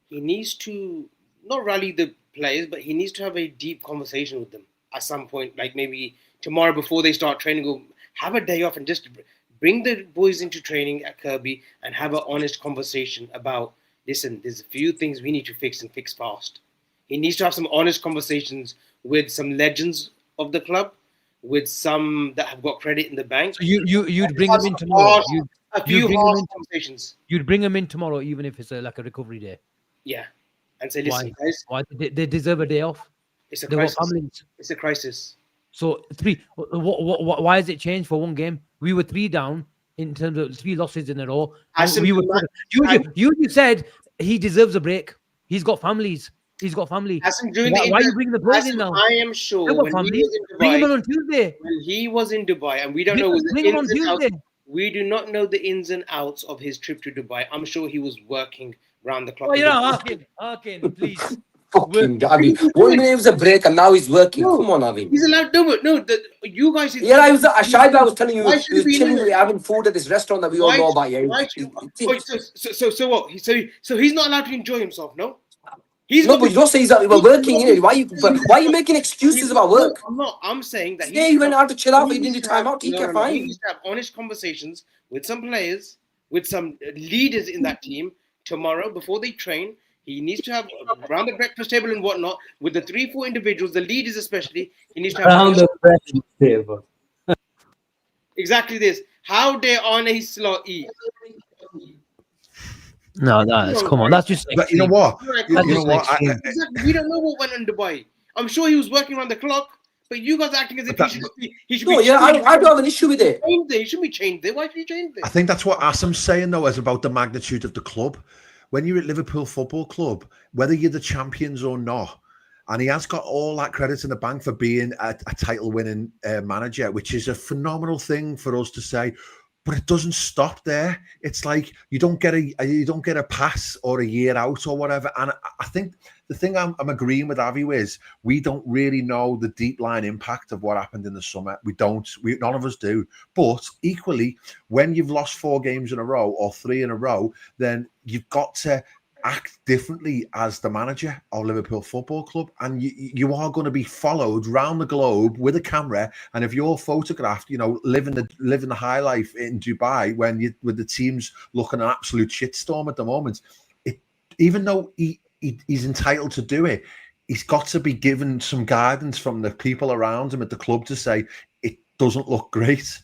[SPEAKER 2] He needs to not rally the players, but he needs to have a deep conversation with them at some point, like maybe tomorrow before they start training. Go have a day off and just bring the boys into training at Kirby and have an honest conversation about. Listen, there's a few things we need to fix and fix fast. He needs to have some honest conversations with some legends of the club, with some that have got credit in the bank.
[SPEAKER 1] So you'd bring him in tomorrow.
[SPEAKER 2] A few
[SPEAKER 1] bring
[SPEAKER 2] harsh
[SPEAKER 1] him in,
[SPEAKER 2] conversations.
[SPEAKER 1] You'd bring him in tomorrow, even if it's like a recovery day.
[SPEAKER 2] Yeah, and say, listen, guys,
[SPEAKER 1] Why they deserve a day off?
[SPEAKER 2] it's a
[SPEAKER 1] They got
[SPEAKER 2] crisis.
[SPEAKER 1] families.
[SPEAKER 2] It's a crisis.
[SPEAKER 1] So why has it changed for one game? We were 3 down in terms of 3 losses in a row.
[SPEAKER 2] Asim,
[SPEAKER 1] We were. You said he deserves a break. He's got families. He's got family.
[SPEAKER 2] Asim, during
[SPEAKER 1] Why are you
[SPEAKER 2] the
[SPEAKER 1] bringing the players in
[SPEAKER 2] Asim,
[SPEAKER 1] now?
[SPEAKER 2] I am sure
[SPEAKER 1] They've got
[SPEAKER 2] when
[SPEAKER 1] family.
[SPEAKER 2] he was in
[SPEAKER 1] Bring him
[SPEAKER 2] Dubai,
[SPEAKER 1] on Tuesday.
[SPEAKER 2] when he was in Dubai, and we don't
[SPEAKER 1] Bring
[SPEAKER 2] know
[SPEAKER 1] him
[SPEAKER 2] the
[SPEAKER 1] on
[SPEAKER 2] ins and outs.
[SPEAKER 1] Tuesday.
[SPEAKER 2] We do not know the ins and outs of his trip to Dubai. I'm sure he was working round the clock.
[SPEAKER 1] Oh, you're not Akin, please.
[SPEAKER 3] Fucking Avi. 1 minute it was a break and now he's working. Come on, Avi.
[SPEAKER 2] He's allowed. No. You guys.
[SPEAKER 3] Yeah, Shaiba was telling you,
[SPEAKER 2] Why
[SPEAKER 3] he
[SPEAKER 2] should
[SPEAKER 3] was
[SPEAKER 2] he be
[SPEAKER 3] chilling,
[SPEAKER 2] in it?
[SPEAKER 3] having food at this restaurant that we all know about. Yeah,
[SPEAKER 2] So what? So he's not allowed to enjoy himself, no? He's
[SPEAKER 3] no, but you don't say he's working in it. Why are you making excuses about work?
[SPEAKER 2] I'm not. I'm saying that
[SPEAKER 3] he went out to chill out. He didn't do time out. He
[SPEAKER 2] No,
[SPEAKER 3] fine.
[SPEAKER 2] he needs to have honest conversations with some players, with some leaders in that team tomorrow before they train. He needs to have around the breakfast table and whatnot with the 3-4 individuals, the leaders especially. He needs to have
[SPEAKER 5] Around the breakfast table.
[SPEAKER 2] exactly this. How they on a slot eat.
[SPEAKER 1] No, come on. That's just.
[SPEAKER 4] But you know what? You know what?
[SPEAKER 2] Exactly. We don't know what went on Dubai. I'm sure he was working around the clock, but you guys are acting as if he should
[SPEAKER 3] No,
[SPEAKER 2] be.
[SPEAKER 3] yeah, I don't have an issue with it.
[SPEAKER 2] He should be chained there. Why should he chained there?
[SPEAKER 4] I think that's what Asim's saying, though, is about the magnitude of the club. When you're at Liverpool Football Club, whether you're the champions or not, and he has got all that credit in the bank for being a title-winning manager, which is a phenomenal thing for us to say. But it doesn't stop there. It's like you don't get a pass or a year out or whatever. And I think the thing I'm agreeing with Avi is we don't really know the deep line impact of what happened in the summer. None of us do. But equally, when you've lost 4 games in a row or 3 in a row, then you've got to act differently as the manager of Liverpool Football Club, and you are going to be followed round the globe with a camera. And if you're photographed, living the high life in Dubai with the teams looking an absolute shitstorm at the moment, even though he's entitled to do it, he's got to be given some guidance from the people around him at the club to say it doesn't look great.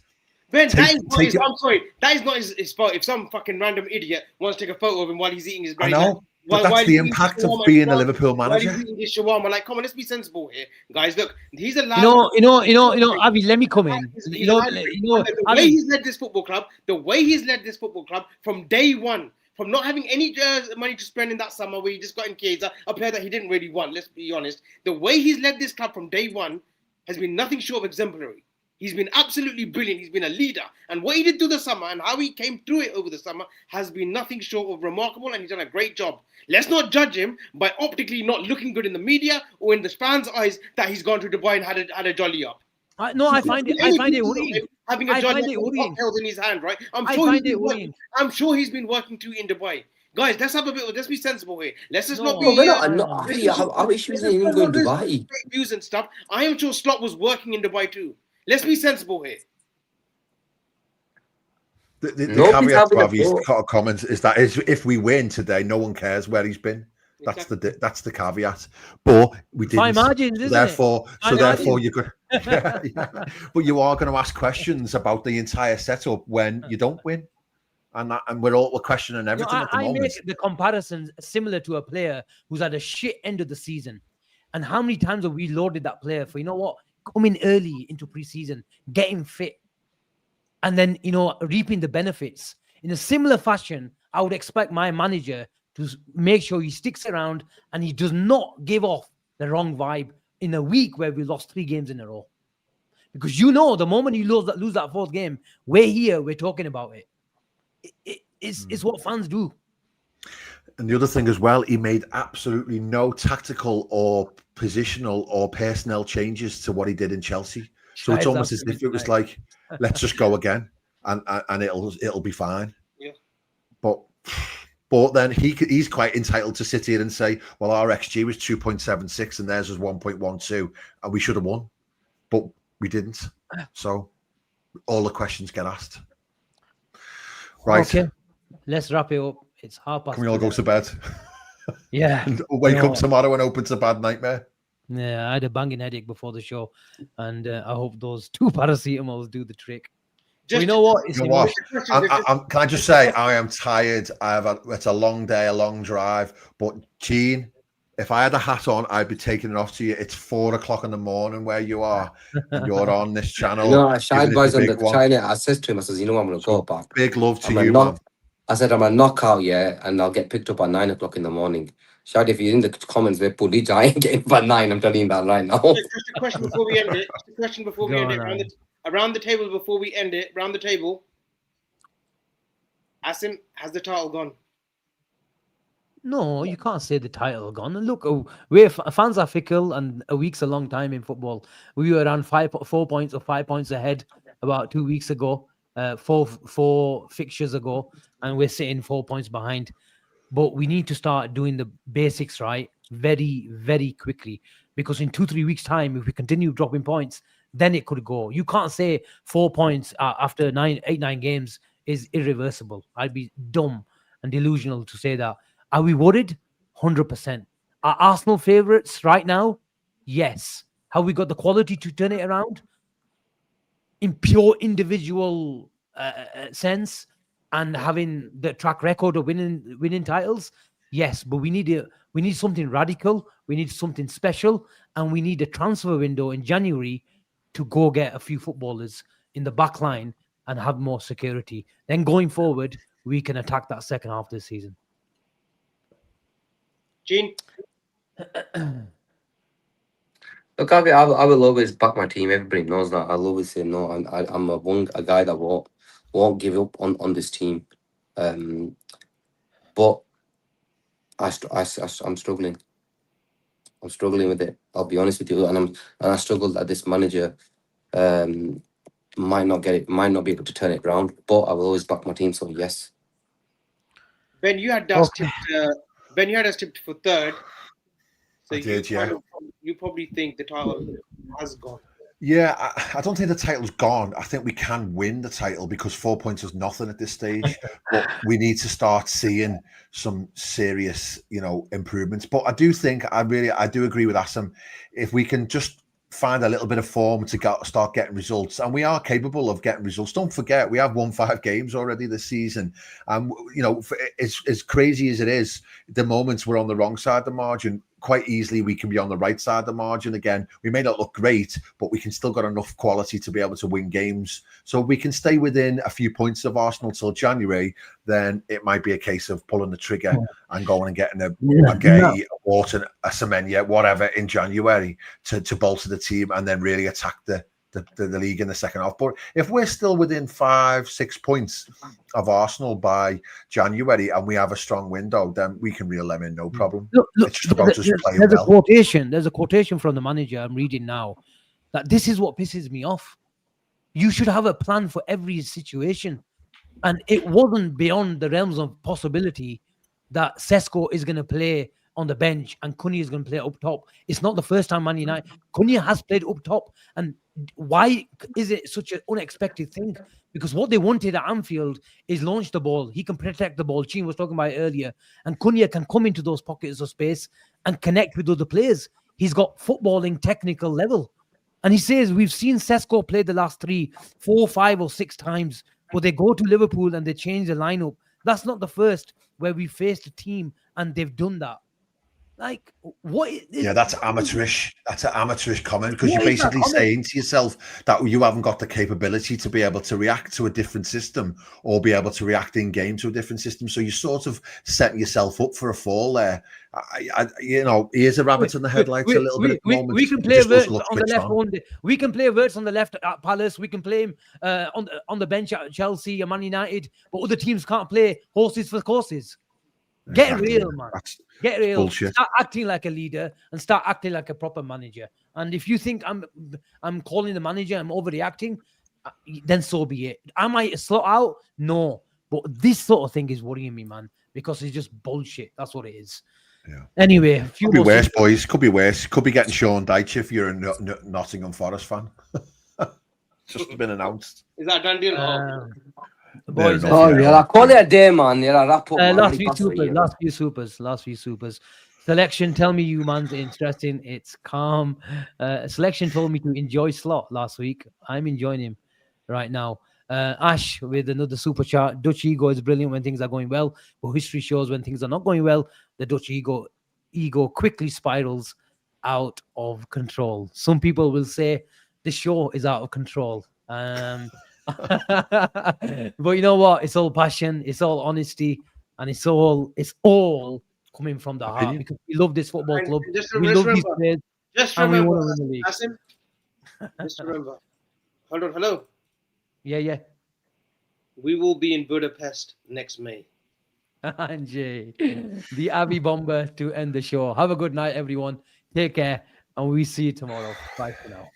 [SPEAKER 2] Ben, I'm sorry, that is not his fault. If some fucking random idiot wants to take a photo of him while he's eating his
[SPEAKER 4] I know, but that's the impact of being a Liverpool manager.
[SPEAKER 2] While he's eating his shawarma, like, come on, let's be sensible here, guys. Look, he's allowed.
[SPEAKER 1] Avi, let me come in.
[SPEAKER 2] The way he's led this football club from day one, from not having any money to spend in that summer where he just got in Chiesa, a player that he didn't really want. Let's be honest. The way he's led this club from day one has been nothing short of exemplary. He's been absolutely brilliant. He's been a leader. And what he did through the summer and how he came through it over the summer has been nothing short of remarkable, and he's done a great job. Let's not judge him by optically not looking good in the media or in the fans' eyes that he's gone to Dubai and had a jolly up.
[SPEAKER 1] I find it worrying.
[SPEAKER 2] Having a jolly with cocktails in his hand, right? I'm sure he's been working too in Dubai. Guys, let's be sensible here. Let's just not be.
[SPEAKER 3] Our issue isn't even going to Dubai.
[SPEAKER 2] Views and stuff. I am sure Slot was working in Dubai too. Let's be sensible here.
[SPEAKER 4] The caveat to Avi's comments is that if we win today, no one cares where he's been. That's the caveat. But we didn't.
[SPEAKER 1] High margins, isn't it?
[SPEAKER 4] Therefore, you're good. Yeah. But you are going to ask questions about the entire setup when you don't win, and we're questioning everything at the moment. I make
[SPEAKER 1] the comparisons similar to a player who's had a shit end of the season, and how many times have we loaded that player for coming early into preseason, getting fit, and then reaping the benefits in a similar fashion. I would expect my manager to make sure he sticks around and he does not give off the wrong vibe in a week where we lost 3 games in a row. Because the moment you lose that 4th game, we're here, we're talking about it. It's what fans do.
[SPEAKER 4] And the other thing as well, he made absolutely no tactical or positional or personnel changes to what he did in Chelsea. So it's
[SPEAKER 1] Shahid's
[SPEAKER 4] almost as if it was like, let's just go again, and it'll be fine.
[SPEAKER 2] Yeah.
[SPEAKER 4] But then he's quite entitled to sit here and say, well, our XG was 2.76 and theirs was 1.12, and we should have won, but we didn't. So all the questions get asked. Right.
[SPEAKER 1] Okay, let's wrap it up. It's 2:30.
[SPEAKER 4] Can we all go to bed?
[SPEAKER 1] Yeah.
[SPEAKER 4] And wake up tomorrow and open to bad nightmare?
[SPEAKER 1] Yeah, I had a banging headache before the show, and I hope those 2 paracetamols do the trick.
[SPEAKER 2] Just,
[SPEAKER 1] you know what?
[SPEAKER 4] You know what? Can I just say, I am tired. It's a long day, a long drive. But Gene, if I had a hat on, I'd be taking it off to you. It's 4 o'clock in the morning where you are, and you're on this channel.
[SPEAKER 3] You know, Shine Boy's on the China. I said to him, I says, you know, I'm going to go back.
[SPEAKER 4] Big love to you, man.
[SPEAKER 3] I said, I'm a knockout, yeah, and I'll get picked up at 9 o'clock in the morning. Shad, if you're in the comments, we're bullied. I ain't getting up at 9. I'm telling you that right now.
[SPEAKER 2] Just a question before we end it. Just a question before we end it. Around the table before we end it. Round the table. Asim, has the title gone?
[SPEAKER 1] No, you can't say the title gone. And look, fans are fickle, and a week's a long time in football. We were around 4 points or 5 points ahead about 2 weeks ago, four fixtures ago, and we're sitting 4 points behind. But we need to start doing the basics right very, very quickly, because in 2-3 weeks' time, if we continue dropping points, then it could go. You can't say 4 points after 8-9 games is irreversible. I'd be dumb and delusional to say that. Are we worried? 100%. Are Arsenal favourites right now? Yes. Have we got the quality to turn it around? In pure individual sense, and having the track record of winning titles? Yes, but we need something radical. We need something special, and we need a transfer window in January to go get a few footballers in the back line and have more security. Then going forward, we can attack that second half of the season.
[SPEAKER 2] Gene?
[SPEAKER 3] Look, I will always back my team. Everybody knows that. I'll always say no. I'm a guy that won't give up on this team. But I'm struggling. I'm struggling with it. I'll be honest with you, and I struggle that this manager might not get it, might not be able to turn it around. But I will always back my team. So yes.
[SPEAKER 2] Ben, you had us tipped. Ben, you had us tipped for third. So you probably think the title has gone.
[SPEAKER 4] Yeah, I don't think the title's gone. I think we can win the title because 4 points is nothing at this stage. But we need to start seeing some serious, improvements. But I do think I do agree with Asim. If we can just find a little bit of form to start getting results, and we are capable of getting results. Don't forget, we have won 5 games already this season. And as crazy as it is, the moments we're on the wrong side of the margin, quite easily we can be on the right side of the margin again. We may not look great, but we can still got enough quality to be able to win games. So we can stay within a few points of Arsenal till January. Then it might be a case of pulling the trigger and going and getting a Wharton, a Semenya, whatever in January to bolster the team and then really attack the league in the second half. But if we're still within 5-6 points of Arsenal by January and we have a strong window, then we can reel them in, no problem.
[SPEAKER 1] Look,
[SPEAKER 4] it's just about just playing
[SPEAKER 1] well. There's a quotation from the manager I'm reading now that this is what pisses me off. You should have a plan for every situation. And it wasn't beyond the realms of possibility that Sesko is going to play on the bench and Cunha is going to play up top. It's not the first time Man United. Cunha has played up top. And why is it such an unexpected thing? Because what they wanted at Anfield is launch the ball. He can protect the ball. Chin was talking about it earlier. And Cunha can come into those pockets of space and connect with other players. He's got footballing technical level. And he says, we've seen Sesko play the last 3, 4, 5 or 6 times, but they go to Liverpool and they change the lineup. That's not the first where we faced a team and they've done that. Like, what?
[SPEAKER 4] That's amateurish. That's an amateurish comment because you're basically saying to yourself that you haven't got the capability to be able to react to a different system or be able to react in game to a different system. So you're sort of setting yourself up for a fall there. Here's a rabbit in the headlights a little bit at the moment.
[SPEAKER 1] We can play Wirtz on the left one day. We can play Wirtz on the left at Palace. We can play him on the bench at Chelsea or Man United. But other teams can't play horses for courses. Get
[SPEAKER 4] Exactly.
[SPEAKER 1] real, man.
[SPEAKER 4] That's
[SPEAKER 1] Get real.
[SPEAKER 4] bullshit.
[SPEAKER 1] Start acting like a leader and start acting like a proper manager. And if you think I'm calling the manager, I'm overreacting, then so be it. Am I slot out? No. But this sort of thing is worrying me, man, because it's just bullshit. That's what it is.
[SPEAKER 4] Yeah.
[SPEAKER 1] Anyway, a few
[SPEAKER 4] Could be
[SPEAKER 1] more
[SPEAKER 4] worse, boys. Could be worse. Could be getting Sean Dyche if you're a Nottingham Forest fan. Just been announced.
[SPEAKER 2] Is that a done deal?
[SPEAKER 1] boys.
[SPEAKER 4] enough,
[SPEAKER 3] Oh,
[SPEAKER 4] yeah.
[SPEAKER 3] yeah, I call it a day, man. Yeah, wrap up, man.
[SPEAKER 1] Last
[SPEAKER 3] Leave
[SPEAKER 1] few
[SPEAKER 3] us for you.
[SPEAKER 1] supers. Selection, tell me you man's interesting. It's calm. Selection told me to enjoy Slot last week. I'm enjoying him right now. Ash with another super chart. Dutch ego is brilliant when things are going well, but history shows when things are not going well, the Dutch ego quickly spirals out of control. Some people will say the show is out of control. But you know what? It's all passion, it's all honesty, and it's all coming from the heart
[SPEAKER 4] Opinion.
[SPEAKER 1] because we love this football
[SPEAKER 2] And
[SPEAKER 1] club.
[SPEAKER 2] just
[SPEAKER 1] We love these
[SPEAKER 2] remember,
[SPEAKER 1] players,
[SPEAKER 2] just
[SPEAKER 1] and we
[SPEAKER 2] remember,
[SPEAKER 1] want to win the league.
[SPEAKER 2] Asim, just remember. Hold on, hello.
[SPEAKER 1] Yeah.
[SPEAKER 2] We will be in Budapest next May.
[SPEAKER 1] Anjay, the Abbey bomber to end the show. Have a good night, everyone. Take care, and we see you tomorrow. Bye for now.